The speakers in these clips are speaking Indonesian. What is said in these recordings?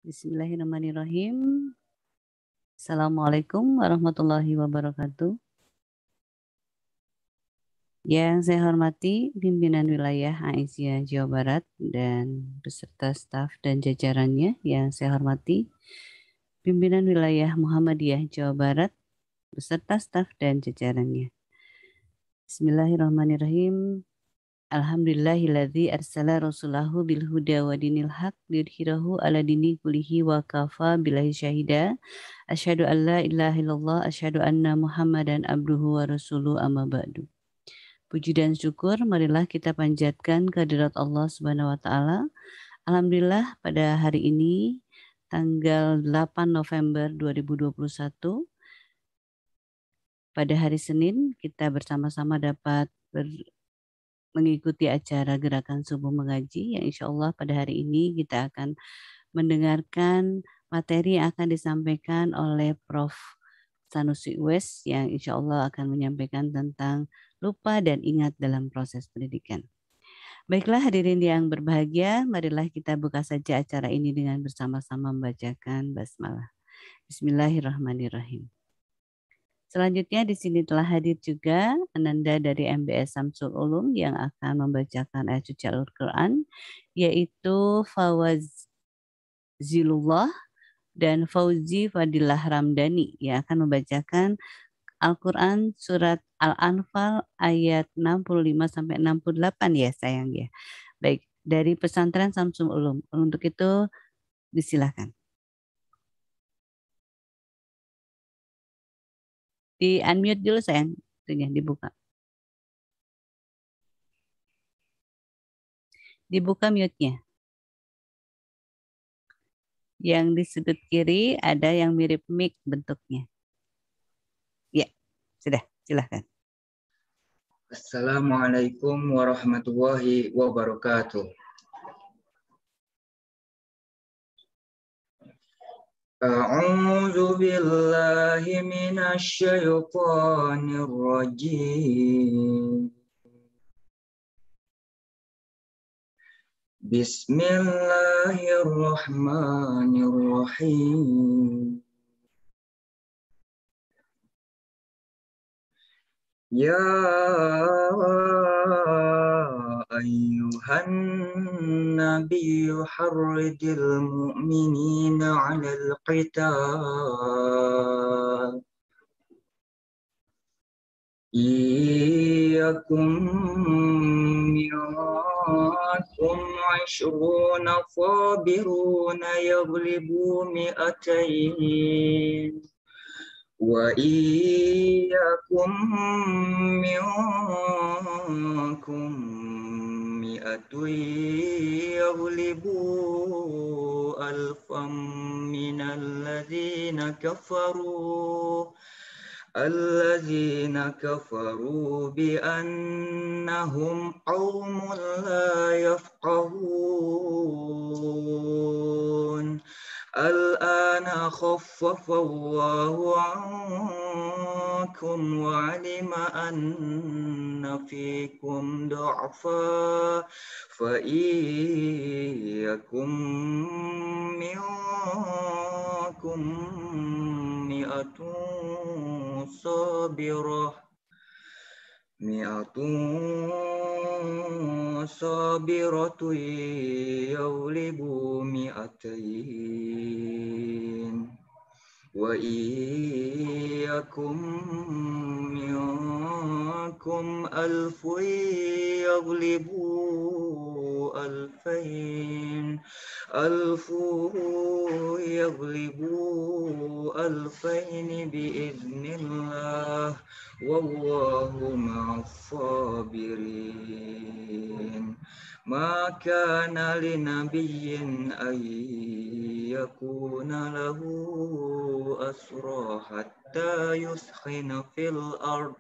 Bismillahirrahmanirrahim. Assalamualaikum warahmatullahi wabarakatuh. Yang saya hormati pimpinan wilayah Aisyah Jawa Barat dan beserta staf dan jajarannya. Yang saya hormati pimpinan wilayah Muhammadiyah Jawa Barat beserta staf dan jajarannya. Bismillahirrahmanirrahim. Alhamdulillahilladzi arsala rasulahu bil huda wa dinil haq liyudhhirahu ala dini kullihi wa kafa billahi syahida. Asyhadu an la ilaha illallah, asyhadu anna Muhammadan abduhu wa rasuluhu amma ba'du. Puji dan syukur marilah kita panjatkan kehadirat Allah Subhanahu wa taala. Alhamdulillah pada hari ini tanggal 8 November 2021 pada hari Senin kita bersama-sama dapat mengikuti acara gerakan subuh mengaji yang insya Allah pada hari ini kita akan mendengarkan materi yang akan disampaikan oleh Prof. Sanusi Uwais yang insya Allah akan menyampaikan tentang lupa dan ingat dalam proses pendidikan. Baiklah hadirin yang berbahagia, marilah kita buka saja acara ini dengan bersama-sama membacakan basmalah. Bismillahirrahmanirrahim. Selanjutnya di sini telah hadir juga Ananda dari MBS Samsul Ulum yang akan membacakan ayat suci Al-Quran, yaitu Fawazilullah dan Fauzi Fadilah Ramdhani yang akan membacakan Al-Quran surat Al-Anfal ayat 65-68 ya sayang ya. Baik, dari pesantren Samsul Ulum. Untuk itu disilakan. Di unmute dulu sayang, itunya dibuka. Dibuka mute-nya. Yang di sudut kiri ada yang mirip mic bentuknya. Ya, sudah, silakan. Assalamualaikum warahmatullahi wabarakatuh. A'udzu billahi minasy syaithanir rajim. Bismillahirrahmanirrahim. Ya ayyuhan nabiyyu harridil mu'minina 'alal qital. Iyakum mi'akum 'ishruna sabiruna yaghlibu mi'atayn. Wa iyyakum minkum mi'atun yaghlibu alfam minal ladzina kafaru bi annahum qaumun la yafqahun. Al-ana khaffafa Allahu ankum wa 'alima anna fikum du'afa fa iyyakum minkum mi'atun sabiratu yaghlibu mi'atayn wa iyyakum minkum alfun yaghlibu alfayn biiznillah wallahu ma'as-sabirin. Ma kana linabiyyin an yakuna lahu asra hatta yuskhina fil ard.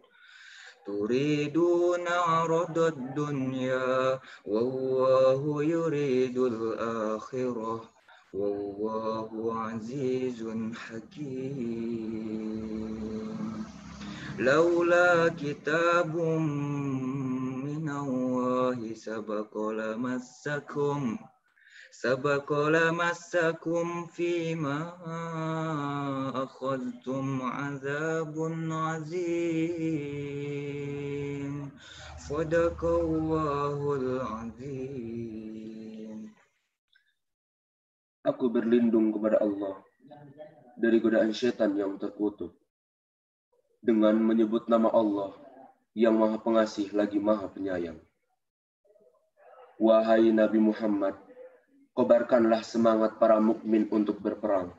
Turiduna 'aradad dunya wallahu yuridul akhirah wallahu 'azizun hakim. Laula kitabum minallahi sabaqa lamassakum سبق لمسكم فيما أخذتم عذاب عظيم صدق الله العظيم. Aku berlindung kepada Allah dari godaan syaitan yang terkutuk dengan menyebut nama Allah yang Maha Pengasih lagi Maha Penyayang. Wahai Nabi Muhammad, kobarkanlah semangat para mukmin untuk berperang.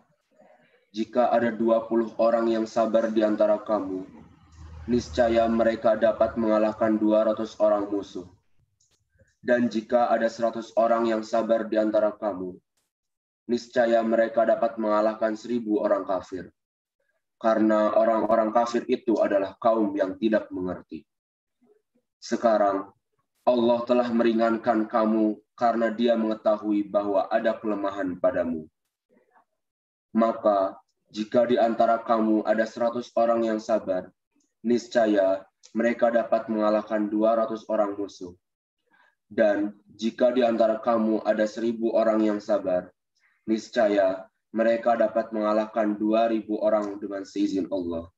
Jika ada 20 orang yang sabar di antara kamu, niscaya mereka dapat mengalahkan 200 orang musuh. Dan jika ada 100 orang yang sabar di antara kamu, niscaya mereka dapat mengalahkan 1000 orang kafir. Karena orang-orang kafir itu adalah kaum yang tidak mengerti. Sekarang, Allah telah meringankan kamu karena Dia mengetahui bahwa ada kelemahan padamu. Maka, jika di antara kamu ada 100 orang yang sabar, niscaya mereka dapat mengalahkan 200 orang musuh. Dan jika di antara kamu ada 1000 orang yang sabar, niscaya mereka dapat mengalahkan 2000 orang dengan seizin Allah.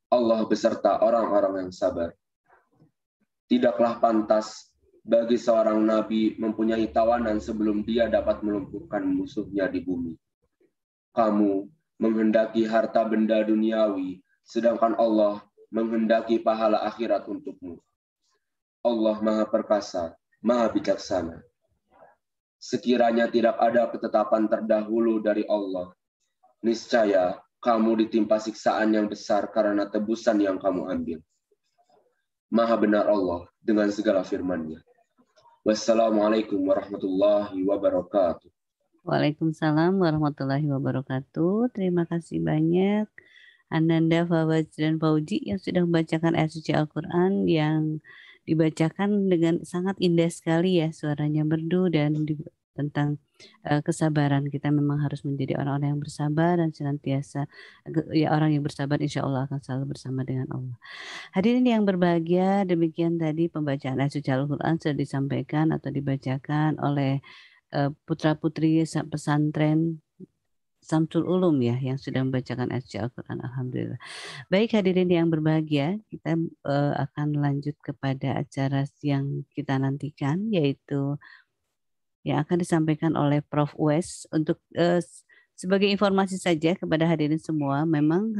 Allah beserta orang-orang yang sabar. Tidaklah pantas bagi seorang nabi mempunyai tawanan sebelum dia dapat melumpuhkan musuhnya di bumi. Kamu menghendaki harta benda duniawi, sedangkan Allah menghendaki pahala akhirat untukmu. Allah Maha Perkasa, Maha Bijaksana. Sekiranya tidak ada ketetapan terdahulu dari Allah, niscaya kamu ditimpa siksaan yang besar karena tebusan yang kamu ambil. Maha benar Allah dengan segala firman-Nya. Wassalamualaikum warahmatullahi wabarakatuh. Waalaikumsalam warahmatullahi wabarakatuh. Terima kasih banyak Ananda, Fawaz, dan Fauji yang sudah membacakan ayat suci Al-Quran yang dibacakan dengan sangat indah sekali ya, suaranya merdu dan tentang kesabaran. Kita memang harus menjadi orang-orang yang bersabar dan senantiasa ya, orang yang bersabar insya Allah akan selalu bersama dengan Allah. Hadirin yang berbahagia, demikian tadi pembacaan ayat suci Al-Quran sudah disampaikan atau dibacakan oleh putra-putri pesantren Samsul Ulum ya yang sudah membacakan ayat suci Al-Quran. Alhamdulillah. Baik hadirin yang berbahagia, kita akan lanjut kepada acara yang kita nantikan, yaitu yang akan disampaikan oleh Prof. Wes. Untuk sebagai informasi saja kepada hadirin semua, memang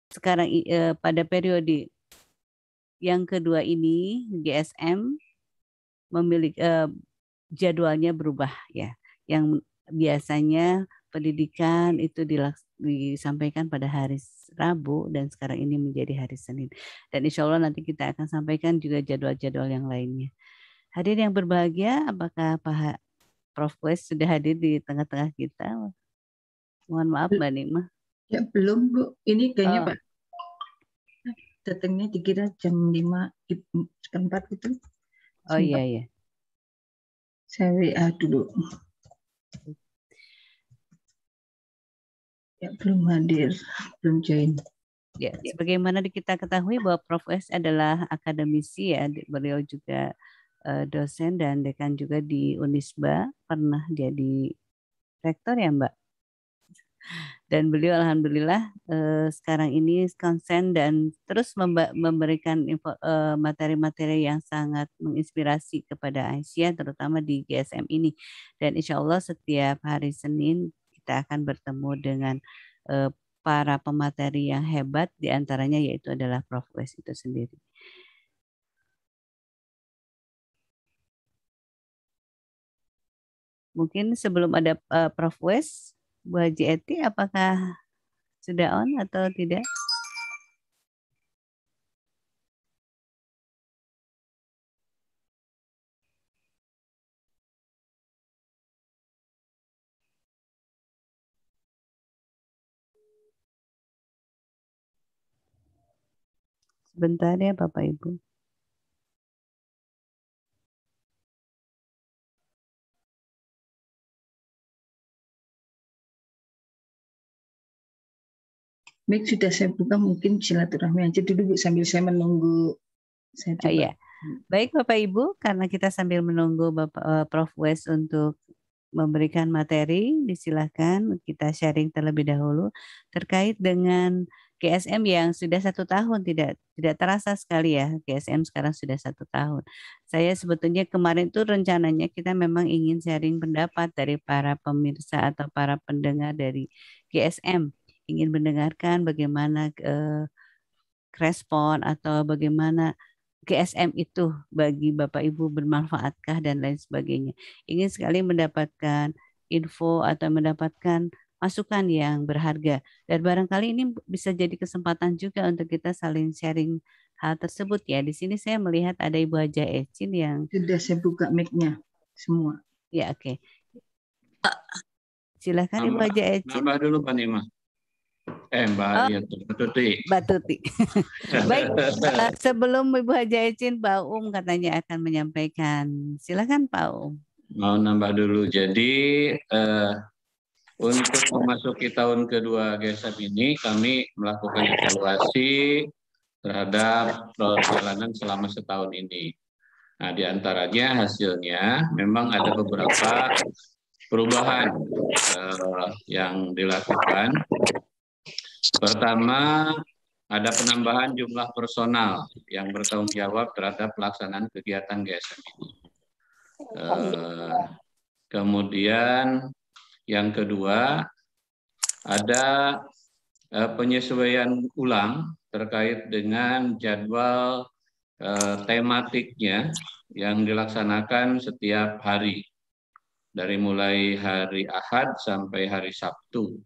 sekarang pada periode yang kedua ini GSM memiliki jadwalnya berubah ya. Yang biasanya pendidikan itu disampaikan pada hari Rabu dan sekarang ini menjadi hari Senin. Dan insya Allah nanti kita akan sampaikan juga jadwal-jadwal yang lainnya. Hadirin yang berbahagia, apakah Pak Prof. Wes sudah hadir di tengah-tengah kita? Mohon maaf Mbak Nikmah. Ya belum Bu, ini kayaknya Pak datangnya dikira jam 5:04 gitu. Oh iya ya. Saya WA dulu. Ya belum hadir, belum join. Ya, sebagaimana kita ketahui bahwa Prof. Wes adalah akademisi ya, beliau juga dosen dan dekan juga di Unisba, pernah jadi rektor ya Mbak. Dan beliau alhamdulillah sekarang ini konsen dan terus memberikan materi-materi yang sangat menginspirasi kepada Aisyah terutama di GSM ini. Dan insya Allah setiap hari Senin kita akan bertemu dengan para pemateri yang hebat, diantaranya yaitu adalah Prof. Wes itu sendiri. Mungkin sebelum ada Prof. Wes, Bu Haji Eti, apakah sudah on atau tidak? Sebentar ya Bapak Ibu. Baik, sudah saya buka, mungkin silaturahmi aja dulu Bu sambil saya menunggu. Saya coba. Iya. Baik Bapak Ibu, karena kita sambil menunggu Prof Wes untuk memberikan materi, disilakan kita sharing terlebih dahulu terkait dengan GSM yang sudah 1 tahun, tidak terasa sekali ya, GSM sekarang sudah 1 tahun. Saya sebetulnya kemarin itu rencananya kita memang ingin sharing pendapat dari para pemirsa atau para pendengar dari GSM, ingin mendengarkan bagaimana respon atau bagaimana GSM itu bagi Bapak Ibu bermanfaatkah dan lain sebagainya. Ingin sekali mendapatkan info atau mendapatkan masukan yang berharga. Dan barangkali ini bisa jadi kesempatan juga untuk kita saling sharing hal tersebut ya. Di sini saya melihat ada Ibu Haja Ecin yang Sudah saya buka mic-nya semua. ya oke. Silakan Ibu Haja Ecin. Nambah dulu Pak Nima. Mbak Tuti. Mbak Tuti. Baik, sebelum Ibu Haja Ecin, Pak katanya akan menyampaikan. Silakan Pak Mau nambah dulu. Jadi untuk memasuki tahun kedua GSM ini, kami melakukan evaluasi terhadap perjalanan selama setahun ini. Nah, di antaranya hasilnya memang ada beberapa perubahan yang dilakukan. Pertama, ada penambahan jumlah personal yang bertanggung jawab terhadap pelaksanaan kegiatan GSM ini. Kemudian yang kedua, ada penyesuaian ulang terkait dengan jadwal tematiknya yang dilaksanakan setiap hari, dari mulai hari Ahad sampai hari Sabtu.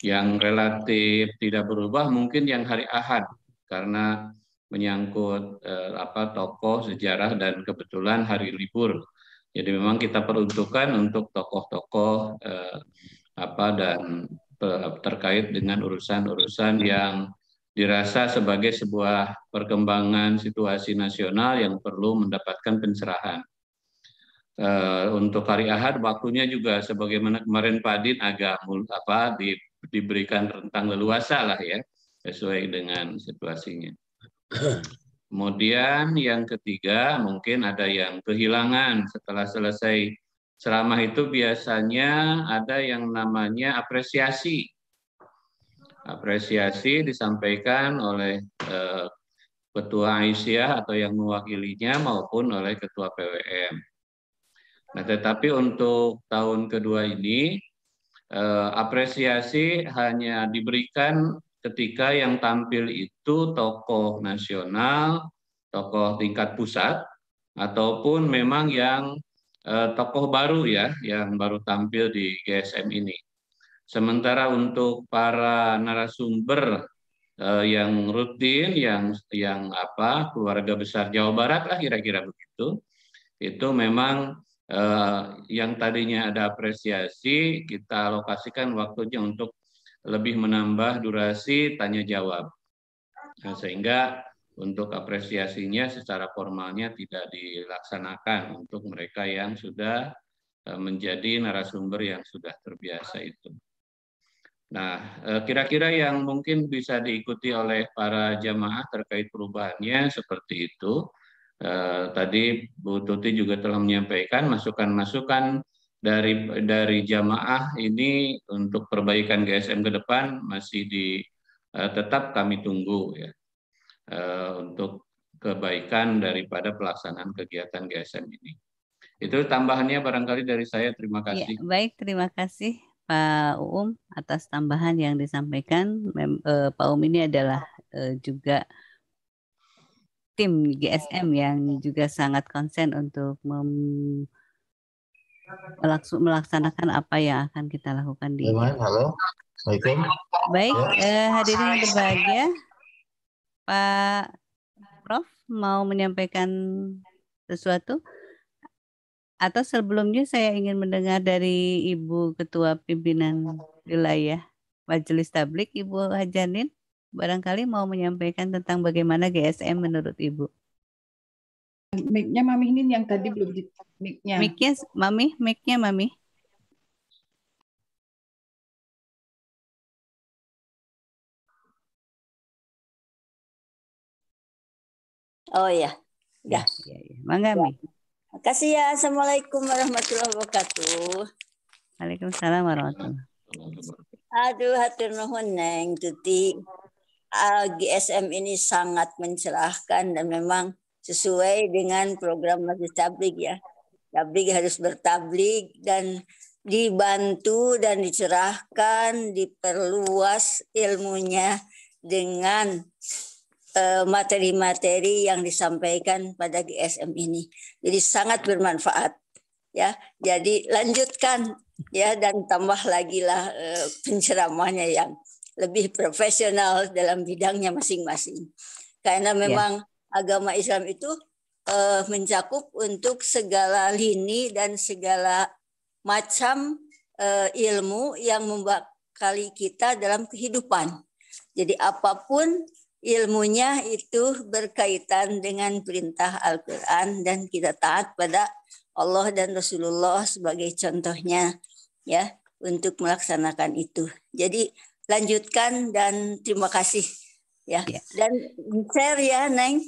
Yang relatif tidak berubah mungkin yang hari Ahad karena menyangkut tokoh sejarah dan kebetulan hari libur. Jadi memang kita peruntukkan untuk tokoh-tokoh dan terkait dengan urusan-urusan yang dirasa sebagai sebuah perkembangan situasi nasional yang perlu mendapatkan pencerahan. Untuk hari Ahad waktunya juga sebagaimana kemarin Pak Din agak diberikan rentang leluasa lah ya, sesuai dengan situasinya. Kemudian yang ketiga mungkin ada yang kehilangan setelah selesai ceramah itu biasanya ada yang namanya apresiasi. Apresiasi disampaikan oleh Ketua Aisyah atau yang mewakilinya maupun oleh Ketua PWM. Nah, tetapi untuk tahun kedua ini apresiasi hanya diberikan ketika yang tampil itu tokoh nasional, tokoh tingkat pusat, ataupun memang yang tokoh baru ya, yang baru tampil di GSM ini. Sementara untuk para narasumber yang rutin, yang keluarga besar Jawa Barat lah kira-kira begitu, itu memang yang tadinya ada apresiasi, kita alokasikan waktunya untuk lebih menambah durasi tanya jawab. Nah, sehingga untuk apresiasinya secara formalnya tidak dilaksanakan untuk mereka yang sudah menjadi narasumber yang sudah terbiasa itu. Nah, kira-kira yang mungkin bisa diikuti oleh para jamaah terkait perubahannya seperti itu. Tadi Bu Tuti juga telah menyampaikan masukan-masukan dari jamaah ini untuk perbaikan GSM ke depan masih tetap kami tunggu ya untuk kebaikan daripada pelaksanaan kegiatan GSM ini. Itu tambahannya barangkali dari saya. Terima kasih. Ya, baik, terima kasih Pak atas tambahan yang disampaikan. Pak ini adalah juga tim GSM yang juga sangat konsen untuk melaksanakan apa yang akan kita lakukan di. Halo, Assalamualaikum. Baik, hadirin yang berbahagia, Pak Prof mau menyampaikan sesuatu? Atau sebelumnya saya ingin mendengar dari Ibu Ketua Pimpinan Wilayah Majelis Tablik, Ibu Hajanin, barangkali mau menyampaikan tentang bagaimana GSM menurut Ibu. Mic-nya Mami ini yang tadi belum di mic-nya. Mic-nya Mami. Oh ya. Ya, Mangga, Mi. Makasih ya. Assalamualaikum warahmatullahi wabarakatuh. Waalaikumsalam warahmatullahi wabarakatuh. Aduh, hatur nuhun Neng Tuti. GSM ini sangat mencerahkan dan memang sesuai dengan program Majelis Tabligh ya. Tabligh harus bertabligh dan dibantu dan dicerahkan, diperluas ilmunya dengan materi-materi yang disampaikan pada GSM ini. Jadi sangat bermanfaat ya. Jadi lanjutkan ya dan tambah lagi lah penceramahnya yang lebih profesional dalam bidangnya masing-masing. Karena memang agama Islam itu mencakup untuk segala lini dan segala macam ilmu yang membekali kita dalam kehidupan. Jadi apapun ilmunya itu berkaitan dengan perintah Al-Quran dan kita taat pada Allah dan Rasulullah sebagai contohnya ya untuk melaksanakan itu. Jadi lanjutkan dan terima kasih ya. Dan share ya Neng,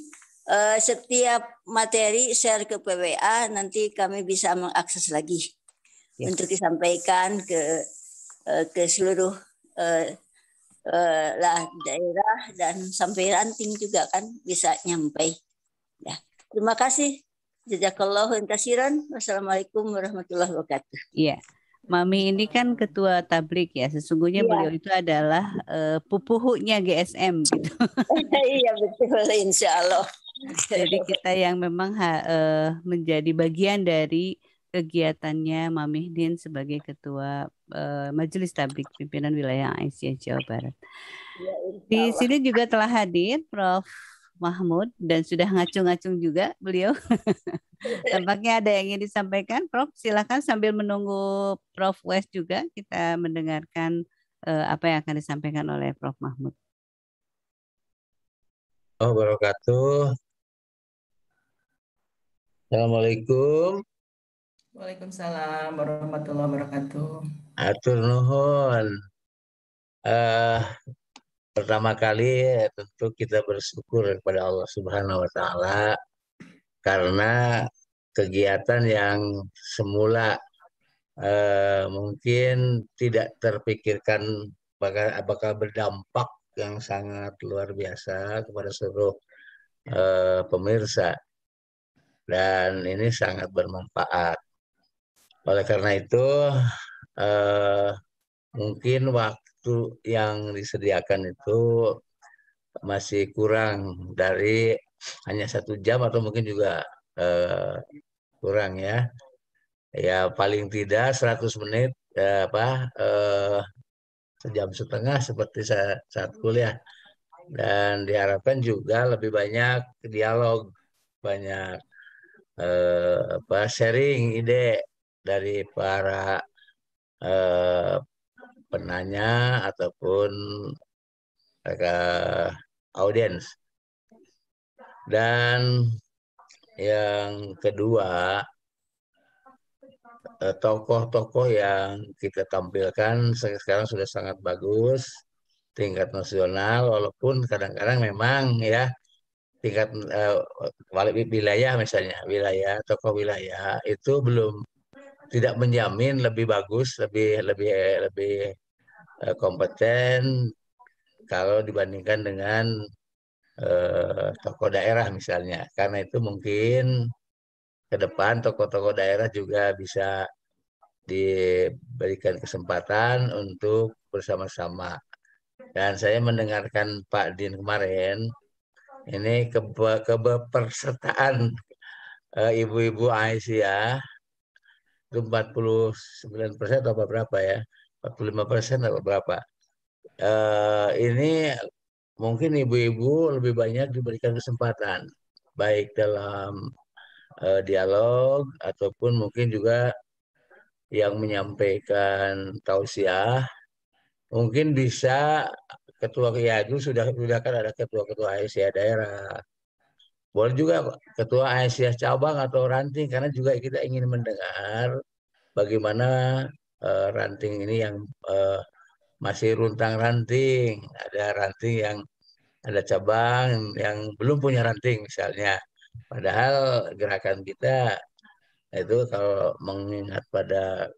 setiap materi share ke PWA nanti kami bisa mengakses lagi untuk disampaikan ke seluruh daerah dan sampai ranting juga kan bisa nyampai. Ya. Terima kasih. Jazakallahu khairan. Wassalamualaikum warahmatullahi wabarakatuh. Iya. Mami ini kan ketua tabligh ya. Sesungguhnya beliau itu adalah pupuhunya GSM gitu. Iya betul, insya Allah. Jadi kita yang memang menjadi bagian dari kegiatannya Mami Din sebagai ketua Majelis Tabligh Pimpinan Wilayah Aisyah Jawa Barat. Ya, di sini juga telah hadir Prof. Mahmud dan sudah ngacung-ngacung juga beliau. Tampaknya ada yang ingin disampaikan, Prof. Silakan sambil menunggu Prof. West juga kita mendengarkan apa yang akan disampaikan oleh Prof. Mahmud. Wabarakatuh. Assalamualaikum. Waalaikumsalam warahmatullahi wabarakatuh. Atur nuhun. Pertama kali tentu kita bersyukur kepada Allah Subhanahu wa taala karena kegiatan yang semula mungkin tidak terpikirkan bakal berdampak yang sangat luar biasa kepada seluruh pemirsa, dan ini sangat bermanfaat. Oleh karena itu mungkin waktu yang disediakan itu masih kurang dari hanya 1 jam atau mungkin juga kurang ya. Ya paling tidak 100 menit sejam setengah seperti saat kuliah. Dan diharapkan juga lebih banyak dialog, banyak sharing ide dari para penanya ataupun audiens. Dan yang kedua, tokoh-tokoh yang kita tampilkan sekarang sudah sangat bagus tingkat nasional, walaupun kadang-kadang memang ya tingkat wilayah, misalnya tokoh wilayah itu belum tidak menjamin lebih bagus, lebih kompeten kalau dibandingkan dengan tokoh daerah misalnya. Karena itu mungkin ke depan tokoh-tokoh daerah juga bisa diberikan kesempatan untuk bersama-sama. Dan saya mendengarkan Pak Din kemarin, ini kebersertaan ibu-ibu Aisyah itu 49% atau berapa ya, 45% atau berapa. Ini mungkin ibu-ibu lebih banyak diberikan kesempatan, baik dalam dialog ataupun mungkin juga yang menyampaikan tausiah. Mungkin bisa ketua itu sudah kan ada ketua-ketua Aisyah daerah. Boleh juga ketua Aisyah cabang atau ranting, karena juga kita ingin mendengar bagaimana ranting ini yang masih runtang ranting. Ada ranting yang ada cabang yang belum punya ranting misalnya. Padahal gerakan kita itu kalau mengingat pada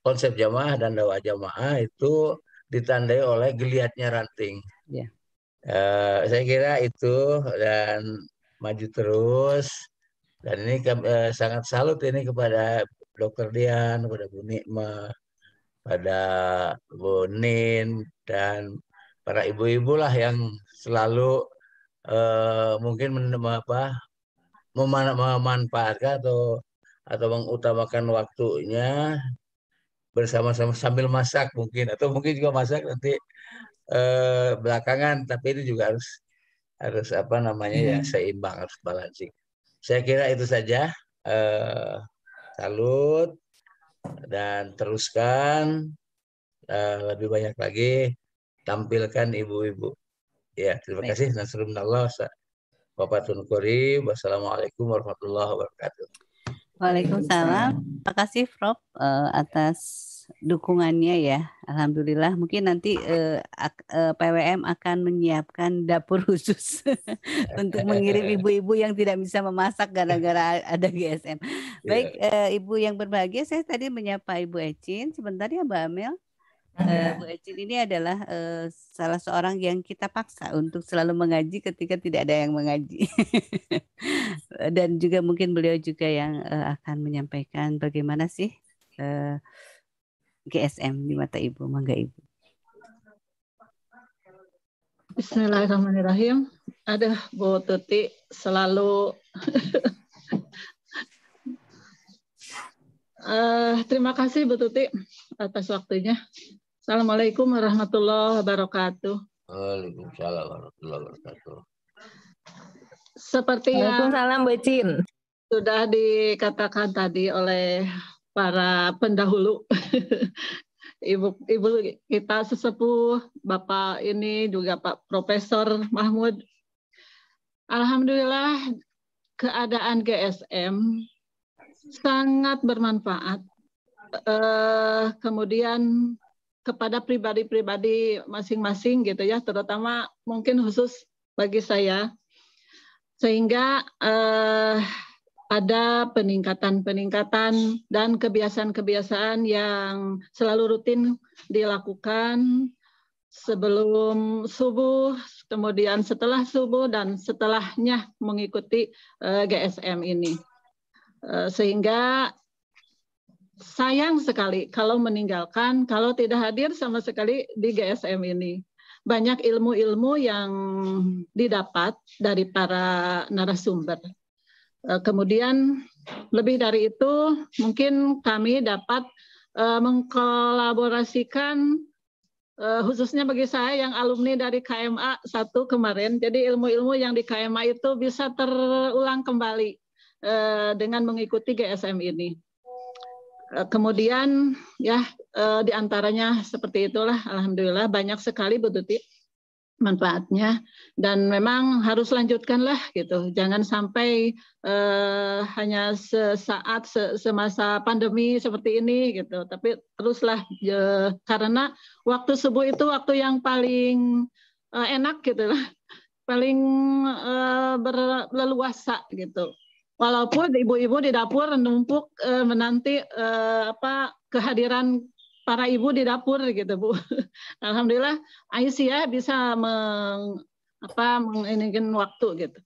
konsep jamaah dan dakwah jamaah itu ditandai oleh geliatnya ranting. Ya. Saya kira itu, dan maju terus. Dan ini sangat salut ini kepada Dr. Dian, kepada Bu Nikma, pada Bu Nin, dan para ibu-ibu lah yang selalu mungkin memanfaatkan atau mengutamakan waktunya bersama-sama sambil masak mungkin, atau mungkin juga masak nanti belakangan, tapi itu juga harus apa namanya ya, seimbang, harus balancing. Saya kira itu saja. Salut dan teruskan, lebih banyak lagi tampilkan ibu-ibu. Ya, terima kasih. Nasrullah, wafatun qarib. Wassalamualaikum warahmatullahi wabarakatuh. Waalaikumsalam. Terima kasih Prof atas dukungannya ya. Alhamdulillah. Mungkin nanti PWM akan menyiapkan dapur khusus untuk mengirim ibu-ibu yang tidak bisa memasak gara-gara ada GSM. Baik, ibu yang berbahagia, saya tadi menyapa Ibu Ecin. Sebentar ya Mbak Amel. Bu Ecin ini adalah salah seorang yang kita paksa untuk selalu mengaji ketika tidak ada yang mengaji. Dan juga mungkin beliau juga yang akan menyampaikan bagaimana sih GSM di mata Ibu. Mangga Ibu. Bismillahirrahmanirrahim. Ada Bu Tuti selalu terima kasih Bu Tuti atas waktunya. Assalamualaikum warahmatullahi wabarakatuh. Waalaikumsalam warahmatullahi wabarakatuh. Seperti yang sudah dikatakan tadi oleh para pendahulu, ibu kita sesepuh, Bapak ini juga Pak Profesor Mahmud. Alhamdulillah keadaan GSM sangat bermanfaat. Kemudian kepada pribadi-pribadi masing-masing gitu ya, terutama mungkin khusus bagi saya, sehingga ada peningkatan dan kebiasaan-kebiasaan yang selalu rutin dilakukan sebelum subuh, kemudian setelah subuh, dan setelahnya mengikuti GSM ini. Sehingga sayang sekali kalau meninggalkan, kalau tidak hadir sama sekali di GSM ini. Banyak ilmu-ilmu yang didapat dari para narasumber. Kemudian lebih dari itu, mungkin kami dapat mengkolaborasikan, khususnya bagi saya yang alumni dari KMA 1 kemarin. Jadi ilmu-ilmu yang di KMA itu bisa terulang kembali dengan mengikuti GSM ini. Kemudian ya diantaranya seperti itulah, alhamdulillah banyak sekali Bu Tuti manfaatnya, dan memang harus lanjutkanlah gitu. Jangan sampai hanya sesaat semasa pandemi seperti ini gitu, tapi teruslah karena waktu subuh itu waktu yang paling enak gitu lah, paling berleluasa gitu. Walaupun ibu-ibu di dapur numpuk menanti kehadiran para ibu di dapur gitu Bu. Alhamdulillah Aisyah bisa menginikan waktu gitu.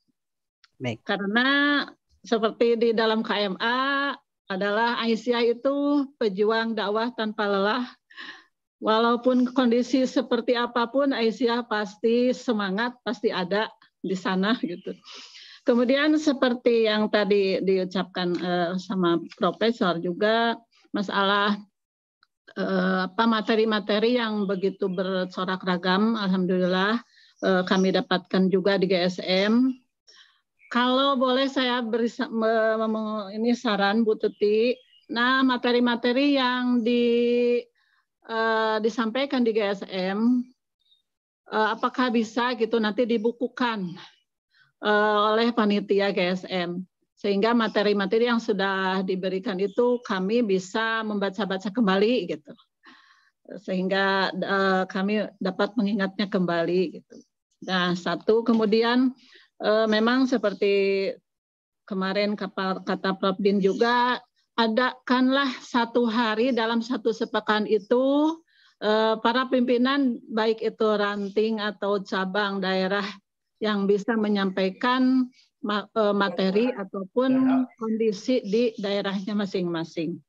Baik. Karena seperti di dalam KMA adalah Aisyah itu pejuang dakwah tanpa lelah. Walaupun kondisi seperti apapun, Aisyah pasti semangat, pasti ada di sana gitu. Kemudian seperti yang tadi diucapkan sama Profesor juga, masalah materi-materi yang begitu bercorak ragam, alhamdulillah kami dapatkan juga di GSM. Kalau boleh saya beri ini saran Bu Tuti, nah materi-materi yang disampaikan di GSM, apakah bisa gitu nanti dibukukan oleh panitia GSM, sehingga materi-materi yang sudah diberikan itu kami bisa membaca-baca kembali gitu, sehingga kami dapat mengingatnya kembali gitu. Nah, satu, kemudian memang seperti kemarin kata Prof. Din juga, adakanlah 1 hari dalam 1 sepekan itu para pimpinan baik itu ranting atau cabang daerah yang bisa menyampaikan materi ataupun kondisi di daerahnya masing-masing.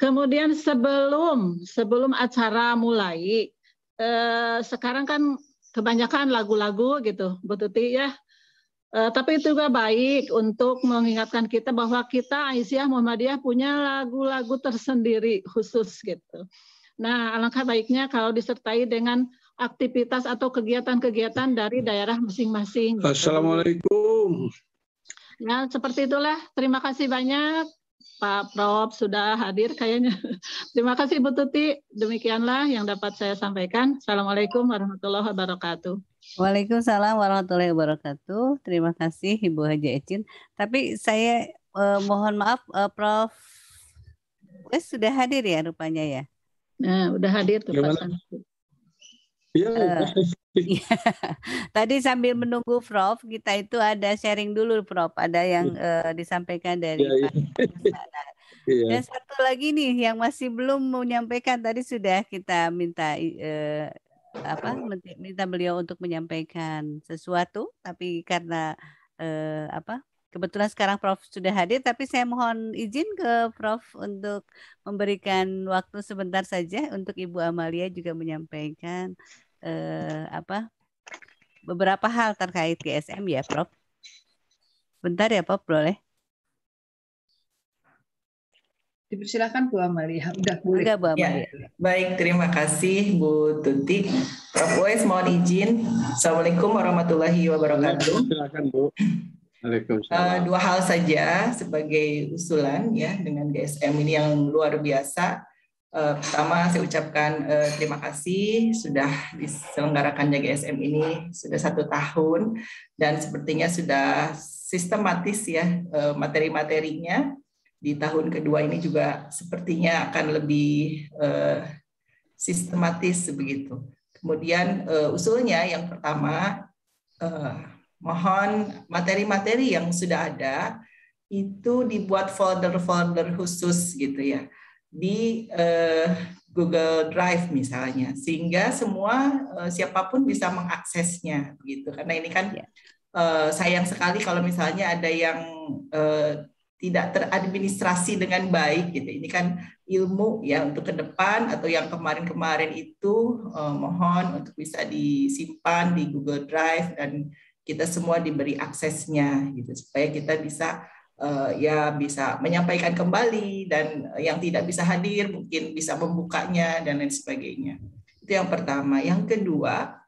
Kemudian sebelum acara mulai, sekarang kan kebanyakan lagu-lagu gitu, Bu Tuti ya. Tapi itu juga baik untuk mengingatkan kita bahwa kita Aisyah Muhammadiyah punya lagu-lagu tersendiri khusus gitu. Nah, alangkah baiknya kalau disertai dengan aktivitas atau kegiatan-kegiatan dari daerah masing-masing. Gitu. Assalamualaikum. Ya, seperti itulah. Terima kasih banyak. Pak Prof sudah hadir kayaknya. Terima kasih Bu Tuti. Demikianlah yang dapat saya sampaikan. Assalamualaikum warahmatullahi wabarakatuh. Waalaikumsalam warahmatullahi wabarakatuh. Terima kasih Ibu Haji Ecin. Tapi saya mohon maaf Prof Wes sudah hadir ya rupanya ya. Nah, udah hadir tuh Pak Santi. Iya. Tadi sambil menunggu Prof, kita itu ada sharing dulu Prof, ada yang disampaikan dari Pak. Dan satu lagi nih yang masih belum menyampaikan, tadi sudah kita minta minta beliau untuk menyampaikan sesuatu, tapi karena kebetulan sekarang Prof sudah hadir, tapi saya mohon izin ke Prof untuk memberikan waktu sebentar saja untuk Ibu Amalia juga menyampaikan beberapa hal terkait GSM ya Prof. Bentar ya Prof, boleh? Dipersilakan Bu Amalia. Udah boleh. Enggak, Bu Amalia. Ya, baik, terima kasih Bu Tuti. Prof Wes mohon izin. Assalamualaikum warahmatullahi wabarakatuh. Silakan Bu. Dua hal saja sebagai usulan ya dengan GSM ini yang luar biasa. Pertama saya ucapkan terima kasih sudah diselenggarakannya GSM ini sudah 1 tahun dan sepertinya sudah sistematis ya materi-materinya. Di tahun kedua ini juga sepertinya akan lebih sistematis begitu. Kemudian usulnya yang pertama mohon materi-materi yang sudah ada itu dibuat folder-folder khusus gitu ya di Google Drive misalnya, sehingga semua siapapun bisa mengaksesnya begitu. Karena ini kan sayang sekali kalau misalnya ada yang tidak teradministrasi dengan baik gitu. Ini kan ilmu ya untuk ke depan atau yang kemarin-kemarin itu mohon untuk bisa disimpan di Google Drive dan kita semua diberi aksesnya gitu supaya kita bisa bisa menyampaikan kembali dan yang tidak bisa hadir mungkin bisa membukanya dan lain sebagainya. Itu yang pertama. Yang kedua,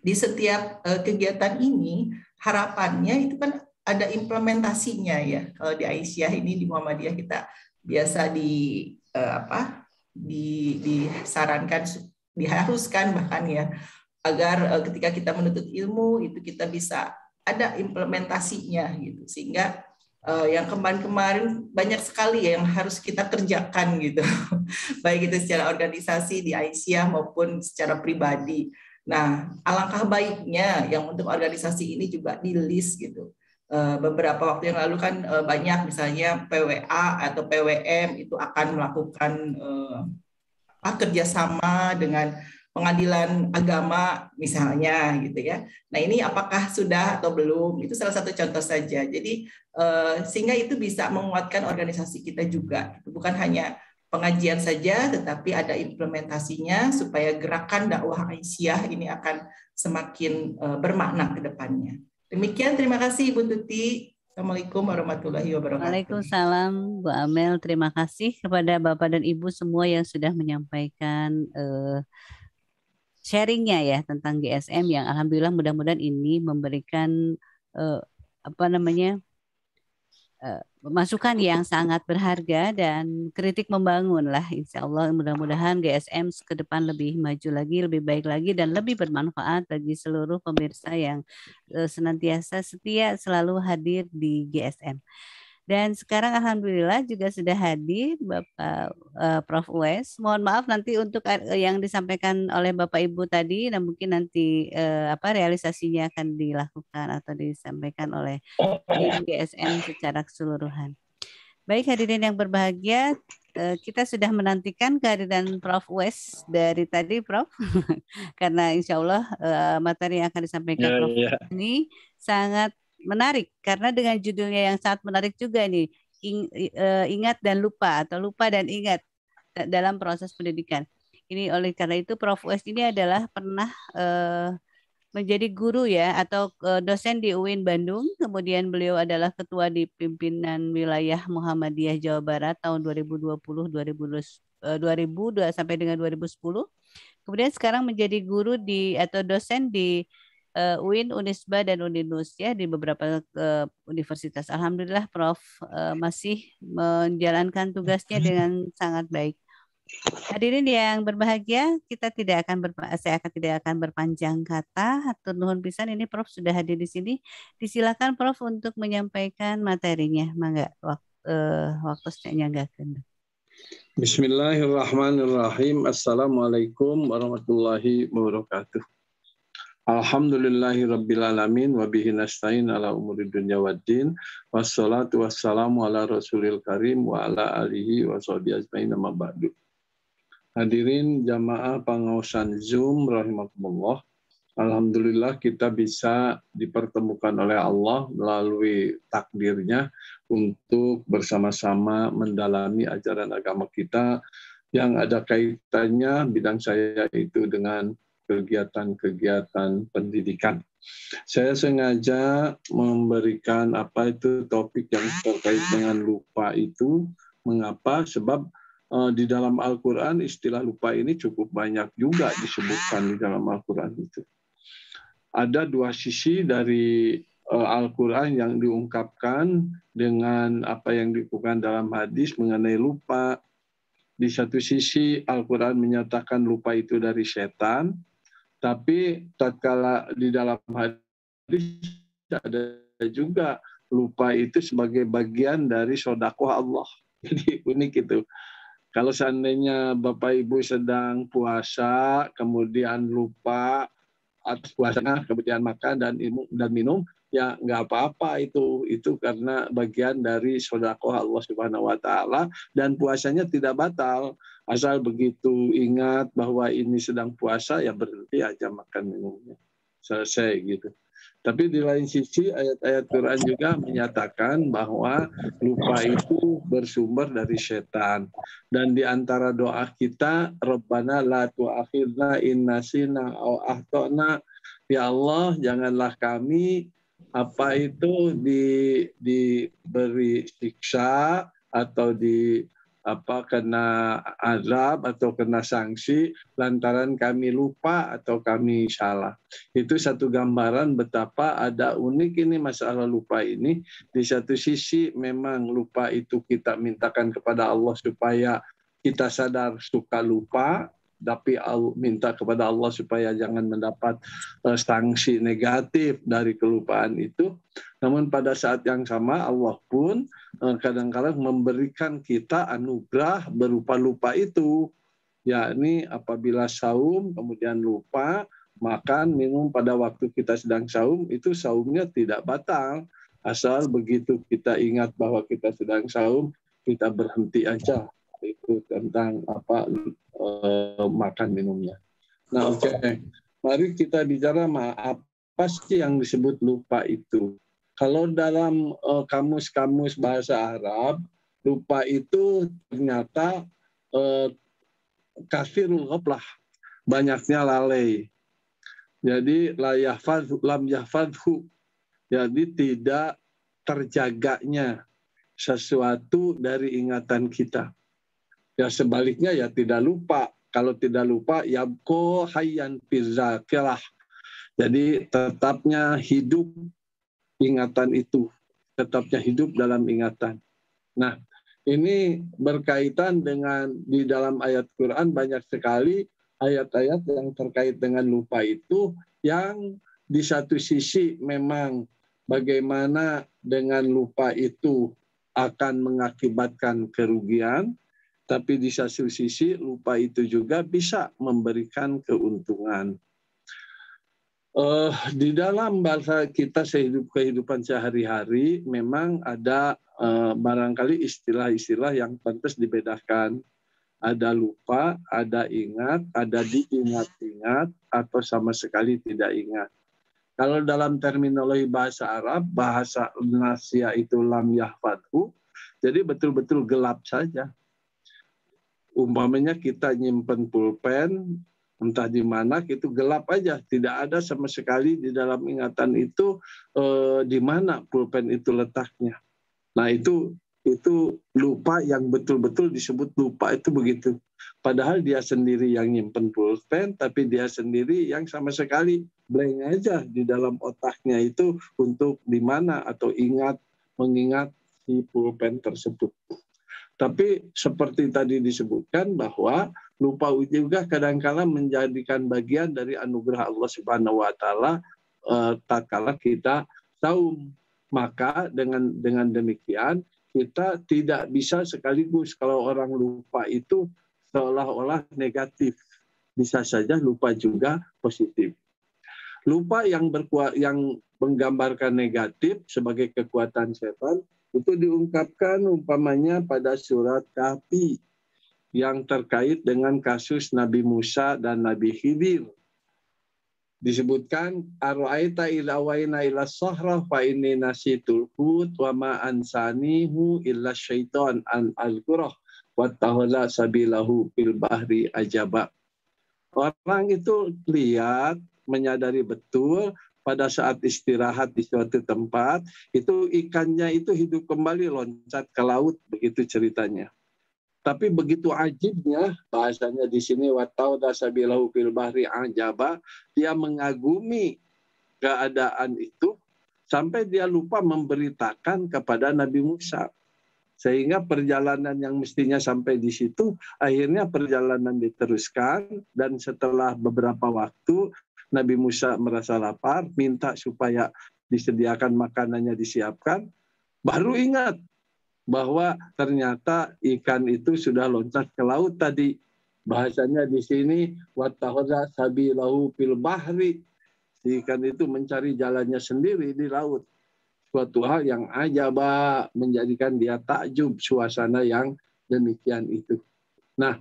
di setiap kegiatan ini harapannya itu kan ada implementasinya ya. Kalau di Aisyah ini di Muhammadiyah kita biasa disarankan, diharuskan bahkan ya agar ketika kita menuntut ilmu itu kita bisa ada implementasinya gitu sehingga yang kemarin-kemarin banyak sekali yang harus kita kerjakan gitu baik itu secara organisasi di Aisyah maupun secara pribadi. Nah alangkah baiknya yang untuk organisasi ini juga di list gitu. Beberapa waktu yang lalu kan banyak misalnya PWA atau PWM itu akan melakukan kerjasama dengan pengadilan agama misalnya gitu ya. Nah ini apakah sudah atau belum? Itu salah satu contoh saja. Jadi sehingga itu bisa menguatkan organisasi kita juga. Bukan hanya pengajian saja, tetapi ada implementasinya supaya gerakan dakwah Aisyah ini akan semakin bermakna ke depannya. Demikian, terima kasih Ibu Tuti. Assalamualaikum warahmatullahi wabarakatuh. Waalaikumsalam Bu Amel. Terima kasih kepada Bapak dan Ibu semua yang sudah menyampaikan sharingnya ya tentang GSM yang alhamdulillah mudah-mudahan ini memberikan masukan yang sangat berharga dan kritik membangun lah. Insya Allah mudah-mudahan GSM ke depan lebih maju lagi, lebih baik lagi dan lebih bermanfaat bagi seluruh pemirsa yang senantiasa setia selalu hadir di GSM. Dan sekarang alhamdulillah juga sudah hadir Bapak Prof. Uwais. Mohon maaf nanti untuk yang disampaikan oleh Bapak Ibu tadi, dan mungkin nanti realisasinya akan dilakukan atau disampaikan oleh tim GSN secara keseluruhan. Baik hadirin yang berbahagia, kita sudah menantikan kehadiran Prof. Uwais dari tadi, Prof. Karena insya Allah materi yang akan disampaikan Prof. ini sangat menarik karena dengan judulnya yang sangat menarik juga nih, ingat dan lupa atau lupa dan ingat dalam proses pendidikan. Ini oleh karena itu Prof. Uwais ini adalah pernah menjadi guru ya atau dosen di UIN Bandung. Kemudian beliau adalah ketua di pimpinan wilayah Muhammadiyah Jawa Barat tahun 2020 sampai dengan 2010. Kemudian sekarang menjadi guru di atau dosen di UIN, Unisba, dan Uninus ya di beberapa universitas. Alhamdulillah Prof masih menjalankan tugasnya dengan sangat baik. Hadirin yang berbahagia, saya tidak akan berpanjang kata. Hatur nuhun pisan, ini Prof sudah hadir di sini. Disilakan Prof untuk menyampaikan materinya. Mangga waktu nyanggakeun. Bismillahirrahmanirrahim. Assalamualaikum warahmatullahi wabarakatuh. Alhamdulillahi rabbil alamin wa bihi nasta'in ala umuri dunya waddin wassalatu wassalamu ala rasulil karim wa ala alihi wa sahbihi ajmain amma ba'du. Hadirin jamaah pengawasan Zoom rahimakumullah. Alhamdulillah kita bisa dipertemukan oleh Allah melalui takdirnya untuk bersama-sama mendalami ajaran agama kita yang ada kaitannya bidang saya itu dengan kegiatan-kegiatan pendidikan. Saya sengaja memberikan topik yang terkait dengan lupa itu. Mengapa? Sebab di dalam Al-Quran istilah lupa ini cukup banyak juga disebutkan di dalam Al-Quran itu. Ada dua sisi dari Al-Quran yang diungkapkan dengan apa yang diungkapkan dalam hadis mengenai lupa. Di satu sisi Al-Quran menyatakan lupa itu dari setan, tapi tatkala di dalam hadis ada juga lupa itu sebagai bagian dari sedekah Allah. Jadi unik itu. Kalau seandainya Bapak Ibu sedang puasa, kemudian lupa atas puasanya, kemudian makan dan minum, ya nggak apa-apa itu karena bagian dari sedekah Allah Subhanahu Wa Taala dan puasanya tidak batal. Asal begitu ingat bahwa ini sedang puasa, ya berhenti aja makan minumnya. Selesai gitu. Tapi di lain sisi ayat-ayat Quran juga menyatakan bahwa lupa itu bersumber dari setan. Dan di antara doa kita, Rabbana la tu'akhidna in nasina aw akhtana. Ya Allah, janganlah kami diberi siksa atau kena azab atau kena sanksi lantaran kami lupa atau kami salah. Itu satu gambaran betapa ada unik ini masalah lupa ini. Di satu sisi memang lupa itu kita mintakan kepada Allah supaya kita sadar suka lupa, tapi minta kepada Allah supaya jangan mendapat sanksi negatif dari kelupaan itu. Namun pada saat yang sama Allah pun kadang-kadang memberikan kita anugerah berupa lupa itu. Yakni apabila saum kemudian lupa, makan, minum pada waktu kita sedang saum, itu saumnya tidak batal. Asal begitu kita ingat bahwa kita sedang saum, kita berhenti aja. Itu tentang makan minumnya. Nah, oke. Mari kita bicara apa sih yang disebut lupa itu. Kalau dalam kamus-kamus bahasa Arab, lupa itu ternyata kasirul ghaflah, banyaknya lalai. Jadi lam yahfadhu. Jadi tidak terjaganya sesuatu dari ingatan kita. Ya sebaliknya ya tidak lupa. Kalau tidak lupa yabko hayyan fizzakirah. Jadi tetapnya hidup ingatan itu. Tetapnya hidup dalam ingatan. Nah, ini berkaitan dengan di dalam ayat Quran banyak sekali ayat-ayat yang terkait dengan lupa itu yang di satu sisi memang bagaimana dengan lupa itu akan mengakibatkan kerugian, tapi di satu sisi lupa itu juga bisa memberikan keuntungan. Di dalam bahasa kita kehidupan sehari-hari memang ada barangkali istilah-istilah yang pantas dibedakan. Ada lupa, ada ingat, ada diingat-ingat, atau sama sekali tidak ingat. Kalau dalam terminologi bahasa Arab, bahasa nasia itu lam yahfadhu, jadi betul-betul gelap saja. Umpamanya kita nyimpen pulpen, entah di mana, itu gelap aja. Tidak ada sama sekali di dalam ingatan itu di mana pulpen itu letaknya. Nah itu lupa yang betul-betul disebut lupa itu begitu. Padahal dia sendiri yang nyimpen pulpen, tapi dia sendiri yang sama sekali blank aja di dalam otaknya itu untuk di mana atau mengingat si pulpen tersebut. Tapi seperti tadi disebutkan bahwa lupa juga kadang-kala menjadikan bagian dari anugerah Allah Subhanahu wa taala tatkala kita saum. Maka dengan demikian kita tidak bisa sekaligus kalau orang lupa itu seolah-olah negatif. Bisa saja lupa juga positif. Lupa yang menggambarkan negatif sebagai kekuatan setan itu diungkapkan umpamanya pada surat Kahfi yang terkait dengan kasus Nabi Musa dan Nabi Khidir. Disebutkan ara'aita ila waina ila sahra fa inni nasitul hut wa ma ansanihu illa syaitan an al-qurah wa tahalla sabilahu fil bahri ajaba. Orang itu lihat, menyadari betul pada saat istirahat di suatu tempat, itu ikannya itu hidup kembali loncat ke laut, begitu ceritanya. Tapi begitu ajibnya, bahasanya di sini watauda sabilahu fil bahri ajaba, dia mengagumi keadaan itu sampai dia lupa memberitakan kepada Nabi Musa. Sehingga perjalanan yang mestinya sampai di situ, akhirnya perjalanan diteruskan dan setelah beberapa waktu Nabi Musa merasa lapar, minta supaya disediakan makanannya disiapkan, baru ingat bahwa ternyata ikan itu sudah loncat ke laut tadi. Bahasanya di sini wattakhadha sabilahu fil bahri. Si ikan itu mencari jalannya sendiri di laut. Suatu hal yang ajaba, menjadikan dia takjub suasana yang demikian itu. Nah,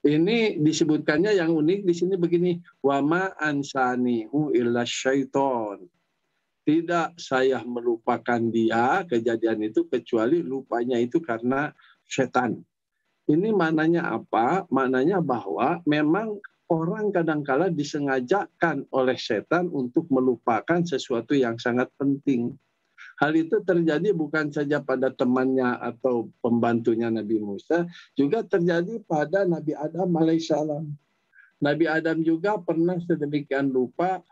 ini disebutkannya yang unik di sini begini, wa ma ansanihu illa syaiton. Tidak saya melupakan dia, kejadian itu, kecuali lupanya itu karena setan. Ini maknanya apa? Maknanya bahwa memang orang kadangkala disengajakan oleh setan untuk melupakan sesuatu yang sangat penting. Hal itu terjadi bukan saja pada temannya atau pembantunya Nabi Musa, juga terjadi pada Nabi Adam alaihissalam. Nabi Adam juga pernah sedemikian lupa